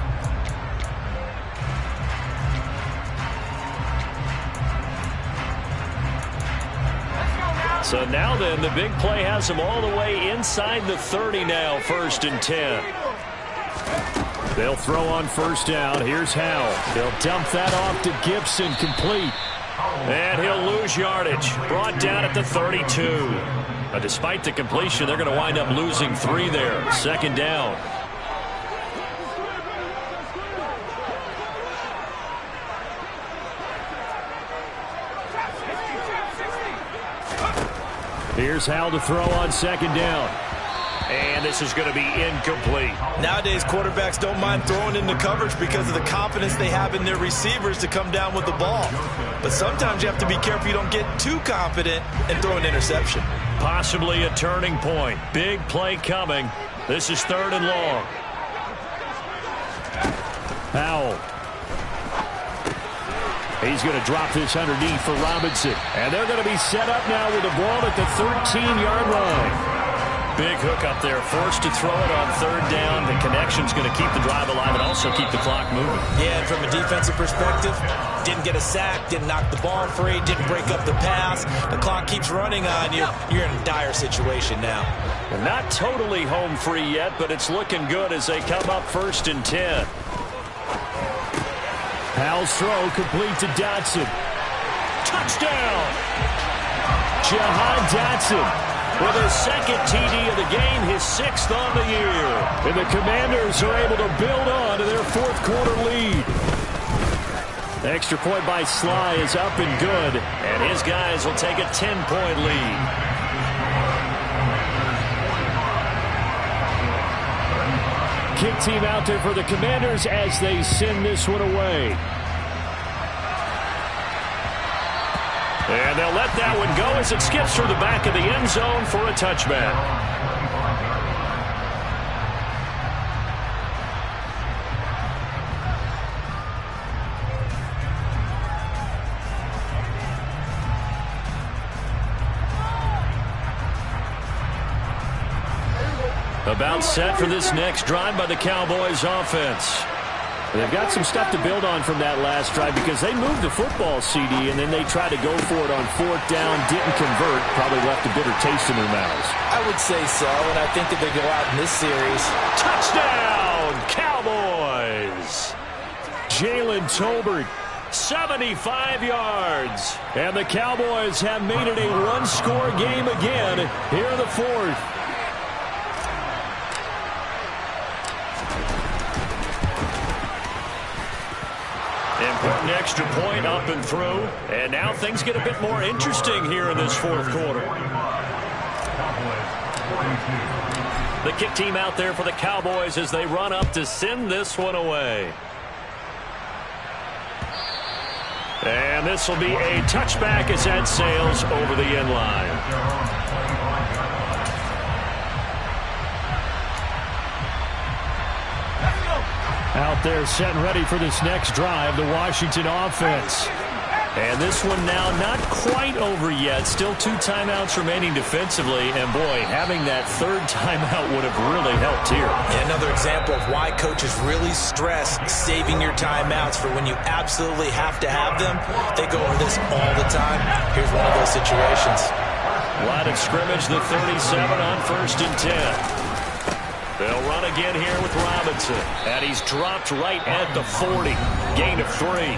So now then, the big play has him all the way inside the 30 now, 1st and 10. They'll throw on first down. Here's Howell. He'll dump that off to Gibson, complete. And he'll lose yardage. Brought down at the 32. Despite the completion, they're going to wind up losing 3 there. 2nd down. Here's Howell to throw on 2nd down. And this is going to be incomplete. Nowadays, quarterbacks don't mind throwing into coverage because of the confidence they have in their receivers to come down with the ball. But sometimes you have to be careful you don't get too confident and throw an interception. Possibly a turning point. Big play coming. This is 3rd and long. Howell. He's going to drop this underneath for Robinson. And they're going to be set up now with the ball at the 13-yard line. Big hook up there. Forced to throw it on 3rd down. The connection's going to keep the drive alive and also keep the clock moving. Yeah, and from a defensive perspective, didn't get a sack, didn't knock the ball free, didn't break up the pass. The clock keeps running on you. You're in a dire situation now. Well, not totally home free yet, but it's looking good as they come up 1st and 10. Howell's throw complete to Dotson. Touchdown! Jahan Dotson. with his second TD of the game, his 6th on the year. And the Commanders are able to build on to their fourth-quarter lead. The extra point by Sly is up and good, and his guys will take a 10-point lead. Kick team out there for the Commanders as they send this one away. And they'll let that one go as it skips through the back of the end zone for a touchback. About set for this next drive by the Cowboys offense. They've got some stuff to build on from that last drive because they moved the football, CD, and then they tried to go for it on 4th down, didn't convert, probably left a bitter taste in their mouths. I would say so, and I think that they go out in this series. Touchdown, Cowboys! Jalen Tolbert, 75 yards. And the Cowboys have made it a one-score game again here in the 4th. Important extra point up and through. And now things get a bit more interesting here in this fourth quarter. The kick team out there for the Cowboys as they run up to send this one away. And this will be a touchback as that sails over the end line. Out there set and ready for this next drive, the Washington offense. And this one now not quite over yet. Still 2 timeouts remaining defensively. And, boy, having that 3rd timeout would have really helped here. Yeah, another example of why coaches really stress saving your timeouts for when you absolutely have to have them. They go over this all the time. Here's one of those situations. Line of scrimmage, the 37 on 1st and 10. They'll run again here with Robinson. And he's dropped right at the 40. Gain of 3.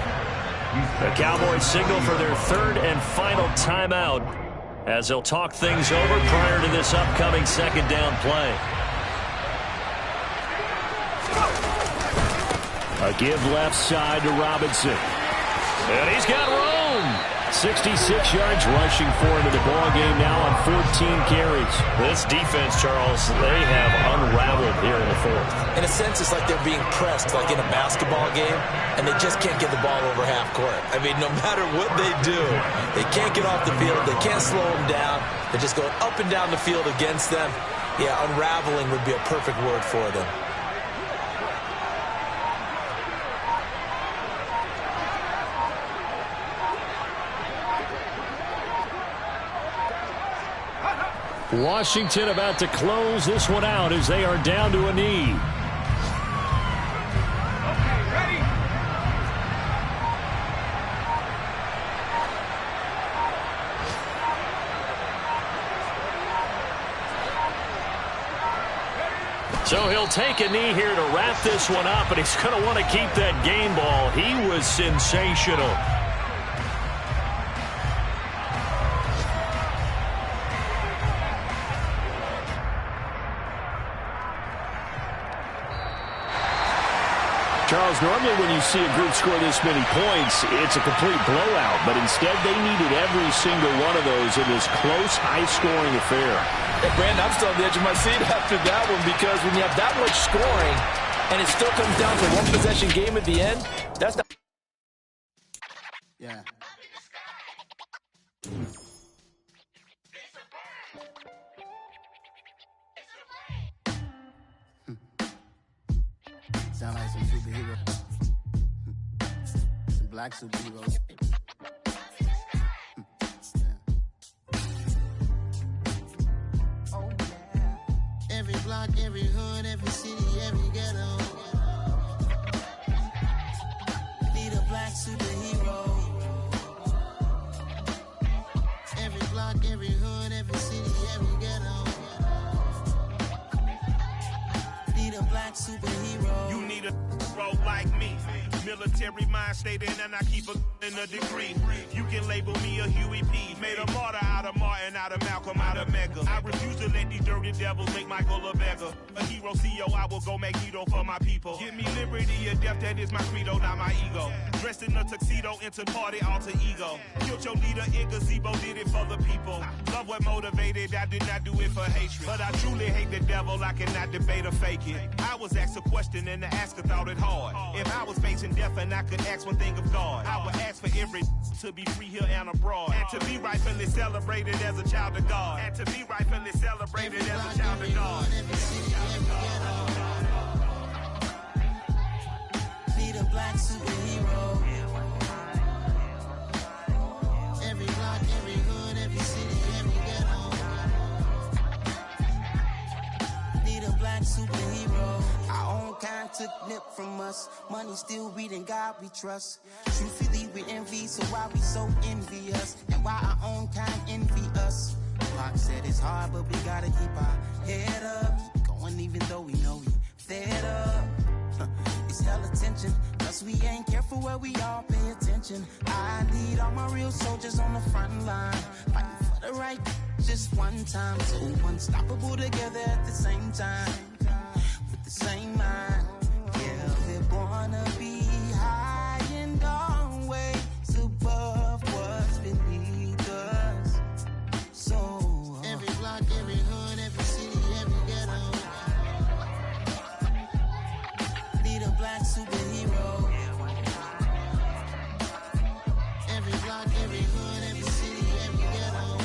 The Cowboys signal for their 3rd and final timeout as they'll talk things over prior to this upcoming 2nd down play. A give left side to Robinson. And he's got room. 66 yards rushing for him in the ball game now on 14 carries. This defense, Charles, they have unraveled here in the 4th. In a sense, it's like they're being pressed like in a basketball game, and they just can't get the ball over half court. I mean, no matter what they do, they can't get off the field. They can't slow them down. They're just going up and down the field against them. Yeah, unraveling would be a perfect word for them. Washington about to close this one out as they are down to a knee. Okay, ready? So he'll take a knee here to wrap this one up, and he's going to want to keep that game ball. He was sensational. Charles, normally when you see a group score this many points, it's a complete blowout. But instead, they needed every single one of those in this close, high-scoring affair. Hey, Brandon, I'm still on the edge of my seat after that one because when you have that much scoring and it still comes down to one possession game at the end, that's not... Yeah. Sound like some superheroes. Some black superheroes. Oh, yeah. Every block, every hood, every city, every ghetto. Need a black superhero. Every block, every hood, every city, every ghetto. Need a black superhero. You need need a roll like me. Military mind stated, and I keep a in a degree. You can label me a Huey P. Made a martyr out of Martin, out of Malcolm, out of Mega. I refuse to let these dirty devils make Michael a beggar. A hero CEO, I will go Magneto for my people. Give me liberty or death, that is my credo, not my ego. Dressed in a tuxedo, into party alter ego. Killed your leader in gazebo, did it for the people. Love what motivated, I did not do it for hatred. But I truly hate the devil, I cannot debate or fake it. I was asked a question and the asker thought it hard. If I was facing death and I could ask one thing of God, I would ask for every to be free here and abroad. And to be rightfully celebrated as a child of God. And to be rightfully celebrated as a child of God. Need a black superhero. Every block, every hood, every city, every ghetto. Need a black superhero. Our own kind took nip from us. Money still reading God we trust. Truthfully we envy, so why we so envious? And why our own kind envy us? Pac said it's hard, but we gotta keep our head up. Going even though we know we fed up. It's hella tension, plus we ain't careful where we all pay attention. I need all my real soldiers on the front line, fighting for the right just one time. So unstoppable together at the same time, with the same mind. Yeah, we're born to be high and always above what's beneath us. So every block, every hood, every city, every ghetto. Need a black superhero. Every block, every hood, every city, every ghetto.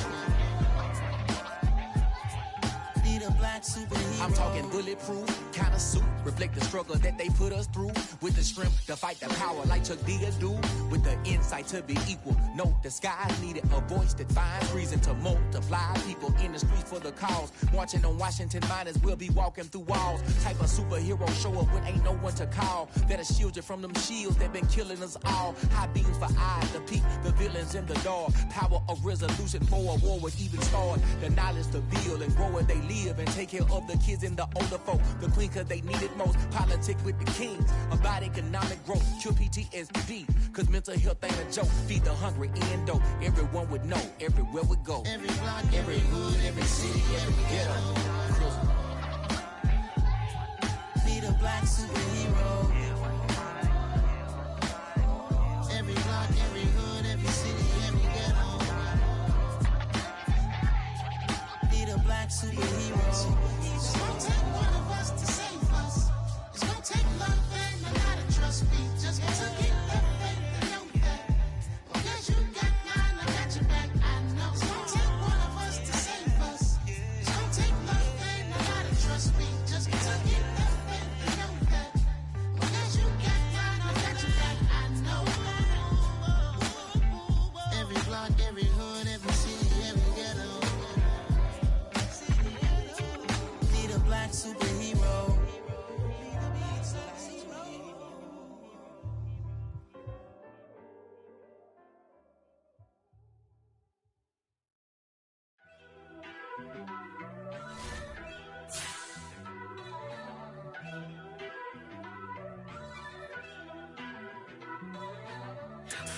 Need a black superhero. I'm talking bulletproof kind of suit, reflect the struggle that they put us through. With the strength to fight the power like Chuck D do. With the insight to be equal. No disguise needed, a voice that finds reason to multiply. People in the streets for the cause. Marching on Washington miners, we'll be walking through walls. Type of superhero show up when ain't no one to call. That'll shield you from them shields that been killing us all. High beams for eyes to peek the villains in the dark. Power of resolution for a war would even start. The knowledge to build and grow where they live and take care of the kids and the older folk. The queen cause they need it most. Politic with the kings. About economic growth. Cure PTSD. Cause mental health ain't a joke. Feed the hungry and dope. Everyone would know. Everywhere we go. Every block, every hood, every city, every ghetto. Need a black superhero. Every block, every hood, every city, every ghetto. Need a black superhero. It's gonna take one of us to save us. It's gonna take love and a lot of trust. We just got to get that faith and know that. Because you got mine, I got your back, I know. It's gonna take one of us to save us. It's gonna take love and a lot of trust. We just got to get that faith and know that. Because you got mine, I got your back, I know. Every block, every hood, every city, every ghetto. Need a black superhero.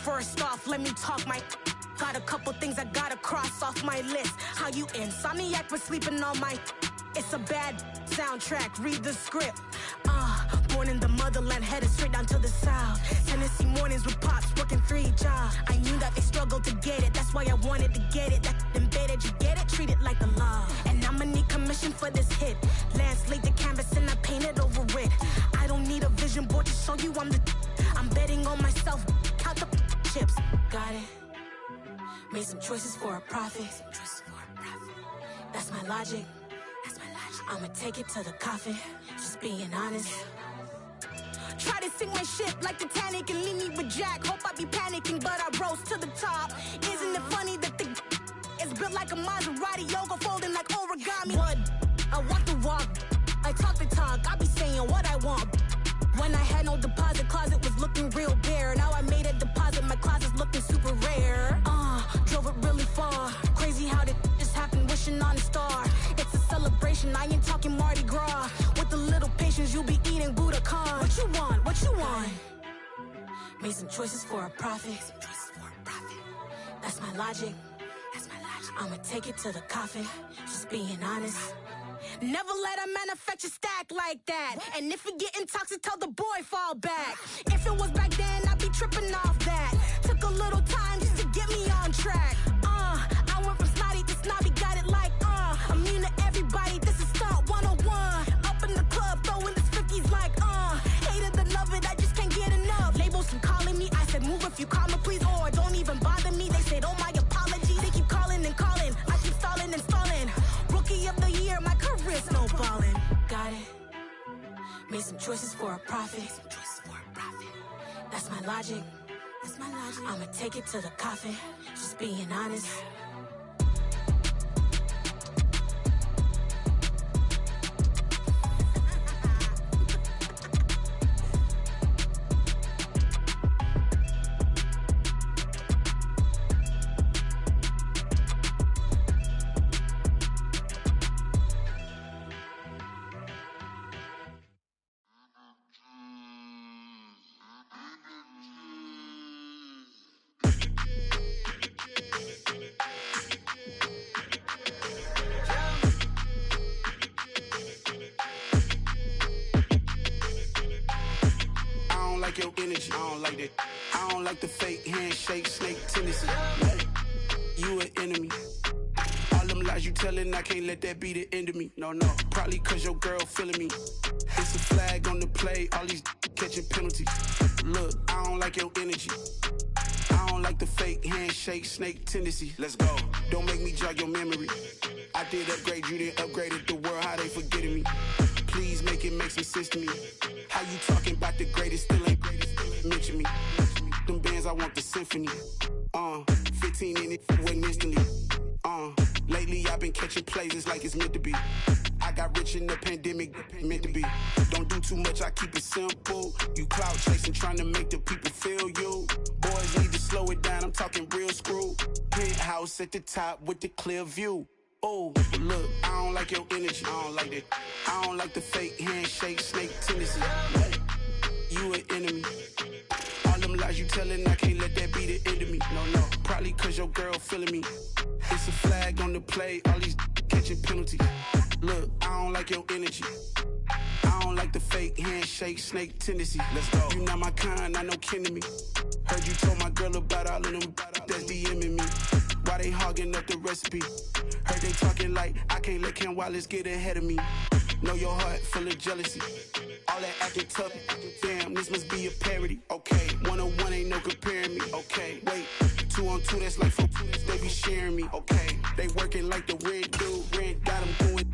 First off, let me talk my. Got a couple things I gotta cross off my list. How you insomniac for sleeping on my. It's a bad soundtrack, read the script. Born in the motherland, headed straight down to the south. Tennessee mornings with pops, working 3 jobs. I knew that they struggled to get it, that's why I wanted to get it. That embedded, you get it, treat it like the law. And I'ma need commission for this hit. Lance laid the canvas and I painted over it. I don't need a vision board to show you I'm the. I'm betting on myself, count the chips. Got it. Made some choices for a profit. That's my logic. I'ma take it to the coffin. Just being honest. Try to sink my ship like Titanic and leave me with Jack. Hope I be panicking, but I rose to the top. Isn't it funny that the is built like a Maserati, yoga folding like origami? What? I walk the walk, I talk the talk. I be saying what I want. When I had no deposit, closet was looking real bare. Now I made a deposit, my closet's looking super rare. Drove it really far. Crazy how did just happen, wishing on a star. It's a celebration, I ain't talking Mardi Gras. With a little patience, you'll be eating Budokan. What you want? Made some choices for a profit. That's my logic. I'ma take it to the coffin. Just being honest. Never let a manufacture stack like that. And if it getting toxic, tell the boy fall back. If it was back then, I'd be tripping off that. Took a little time just to get me on track. I went from snotty to snobby, got it like immune to everybody, this is stunt 101. Up in the club, throwing this 50s like hate it, love it, I just can't get enough. Labels keep calling me, I said move if you call me please, or don't even bother me. They said oh my apologies, they keep calling and calling, I keep stalling and stalling. Rookie of the year, my career snowballing. Got it. Made some choices for a profit. That's my logic. I'ma take it to the coffin. Just being honest. Your energy, I don't like that. I don't like the fake handshake, snake tendency. You an enemy. All them lies you telling, I can't let that be the end of me. No, probably cause your girl feeling me. It's a flag on the play, all these catching penalties. Look, I don't like your energy. I don't like the fake handshake, snake tendency. Let's go. Don't make me jog your memory. I did upgrade, you didn't upgrade it. The world, how they forgetting me. Please make it make some sense to me. How you talking about the greatest, still ain't greatest, mention me. Them bands, I want the symphony. 15 in it, wasn't instantly. Lately I've been catching plays, it's like it's meant to be. I got rich in the pandemic, meant to be. Don't do too much, I keep it simple. You clout chasing, trying to make the people feel you. Boys need to slow it down, I'm talking real screw. Penthouse at the top with the clear view. Oh, look, I don't like your energy, I don't like that. I don't like the fake handshake, snake tendency. You an enemy. All them lies you telling, I can't let that be the end of me. No, probably cause your girl feeling me. It's a flag on the play, all these catching penalties. Look, I don't like your energy. I don't like the fake handshake, snake tendency. Let's go. You not my kind, I know kin to me. Heard you told my girl about all of them that's DMing me. Why they hogging up the recipe? Heard they talking like I can't let Ken Wallace get ahead of me. Know your heart full of jealousy. All that acting tough, damn, this must be a parody. Okay, 101 ain't no comparing me. Okay, wait, 2 on 2, that's like 4 they be sharing me. Okay, they working like the rent dude. Rent got them going,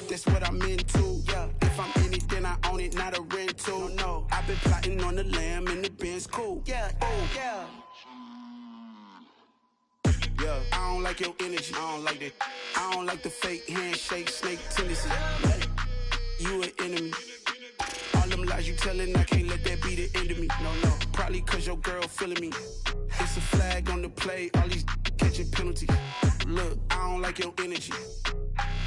that's what I'm into. Yeah, if I'm in it, then I own it, not a rental. No, I've been plotting on the lamb and the Benz cool. Yeah, yeah. Yeah, I don't like your energy, I don't like that. I don't like the fake handshake, snake tendency. You an enemy. All them lies you telling, I can't let that be the end of me. No, probably cause your girl feeling me. It's a flag on the play, all these catching penalties. Look, I don't like your energy.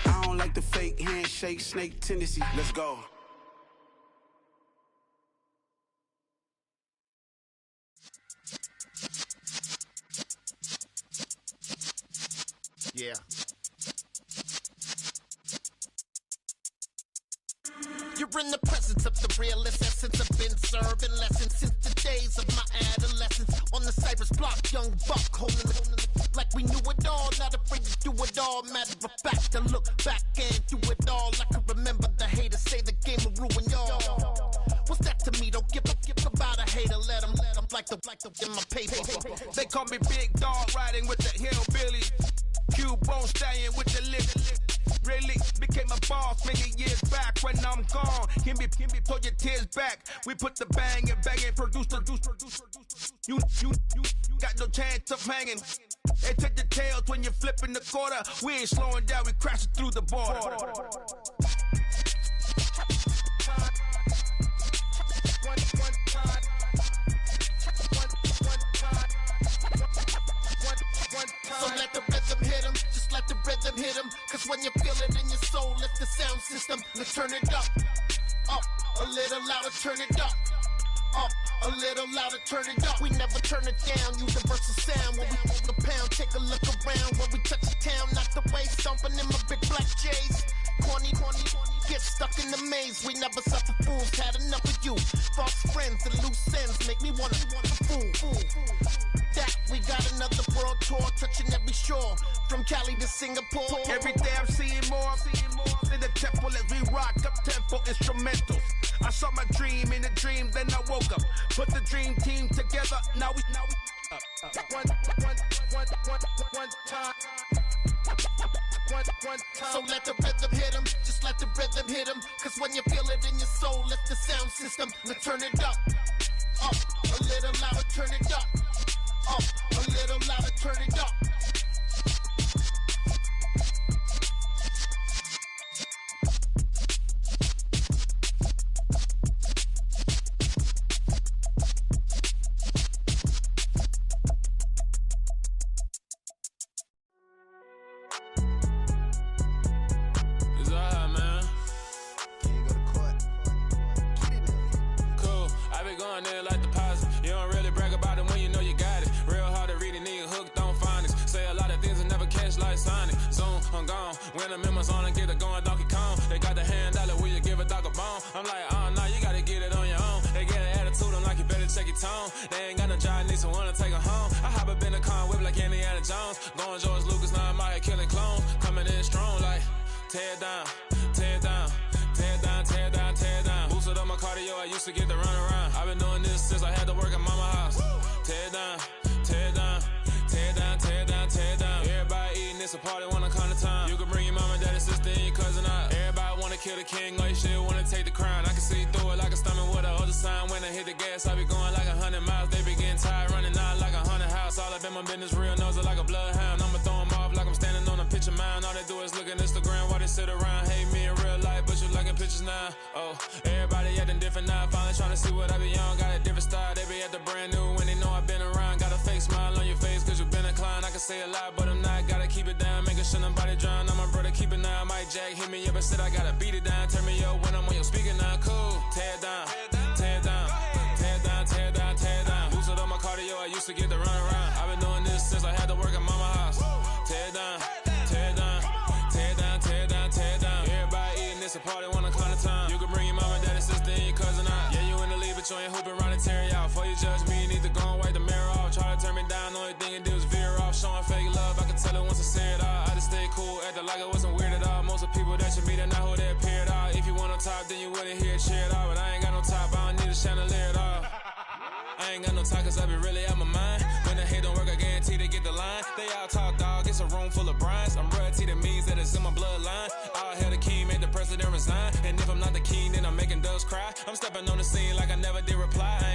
I don't like the fake handshake, snake tendency. Let's go. Yeah. You're in the presence of the realest essence. I've been serving lessons since the days of my adolescence. On the Cypress block, young buck holding it like we knew it all. Not afraid to do it all. Matter of fact, to look back and do it all. I can remember the haters say the game will ruin y'all. What's that to me? Don't give about a hater. Let them like the in my paper. They call me Big Dog, riding with the hillbilly. Cubone stallion with the lip. Really became a boss many years back. When I'm gone, can be pull your tears back. We put the bang and produce. You got no chance of hanging. They take the tails when you're flipping the quarter. We ain't slowing down, we crashing through the border. So let the rhythm hit him, just let the rhythm hit him. Cause when you feel it in your soul, lift the sound system. Now turn it up, a little louder, turn it up. Up, a little louder, turn it up. We never turn it down, universal sound. When we walk a pound, take a look around. When we touch the town, not the way, stomping in my big black J's. Corny, get stuck in the maze. We never suffer fools, had enough of you. False friends and loose ends make me wanna fool. That we got another world tour, touching every shore, from Cali to Singapore. Every day I'm seeing more in the temple as we rock up tempo instrumentals. I saw my dream in a dream, then I woke up. Put the dream team together. Now we one time. So let the rhythm hit 'em, just let the rhythm hit 'em. Cause when you feel it in your soul, lift the sound system. Now turn it up, a little louder, turn it up, a little louder, turn it up. When I'm in my zone and get it going Donkey Kong. They got the hand dollar, will you give a dog a bone? I'm like, oh no, you gotta get it on your own. They get an attitude, I'm like, you better check your tone. They ain't got no job, need someone to take her home. I hop up in the car and whip like Indiana Jones. Going George Lucas, now I'm out here killing clones. Coming in strong like, tear down, tear down, tear down, tear down, tear down. Boosted up my cardio, I used to get the run around. I've been doing this since I had to work at mama house. Tear down, tear down, tear down, tear down, tear down. Everybody eating, it's a party when I come to time. You can bring your mama, daddy, sister, and your cousin out. Everybody wanna kill the king, or you shit wanna take the crown. I can see through it like a stomach with a other sign. When I hit the gas, I be going like 100 miles. They be getting tired, running out like 100 house. All up in my business, real nose like a bloodhound. I'ma throw 'em off like I'm standing on a picture mound. All they do is look at Instagram while they sit around. Hate me in real life, but you liking pictures now. Oh, everybody acting different now. Finally trying to see what I be on. Got a different style, they be at the brand new when they know I've been around. Got a fake smile on your face, cause you been inclined. I can say a lot, but I'm not. Gotta keep it down, making sure nobody drown. I'm my brother, keep it now. Mike Jack hit me up and said I gotta beat it down. Turn me up when I'm on your speaker now. Cool, tear down, tear down, tear down, tear down, tear down. Boosted up my cardio, I used to get the run around. I've been doing this since I had to work at mama house. Tear down, tear down, tear down, tear down, tear down. Everybody eating, it's a party when I come to time. You can bring your mama, daddy, sister, and your cousin out. Yeah, you in the lead, but you ain't hooping around and tear you out. Before you judge me, you need to go and wipe the mirror off. Try to turn me down, the only thing you do is veer off. Showing fake love, I can tell it once I say it all. I just stay cool, acting like it wasn't weird at all. Most of the people that you meet are not who they appear at all. If you want no top, then you wouldn't hear it cheer at all. But I ain't got no top, I don't need a chandelier at all. I ain't got no time, cause I be really out my mind. When the hate don't work, I guarantee they get the line. They all talk, dog, it's a room full of brines. I'm royalty, that means that it's in my bloodline. All hail the king, made the president resign. And if I'm not the king, then I'm making doves cry. I'm stepping on the scene like I never did reply. I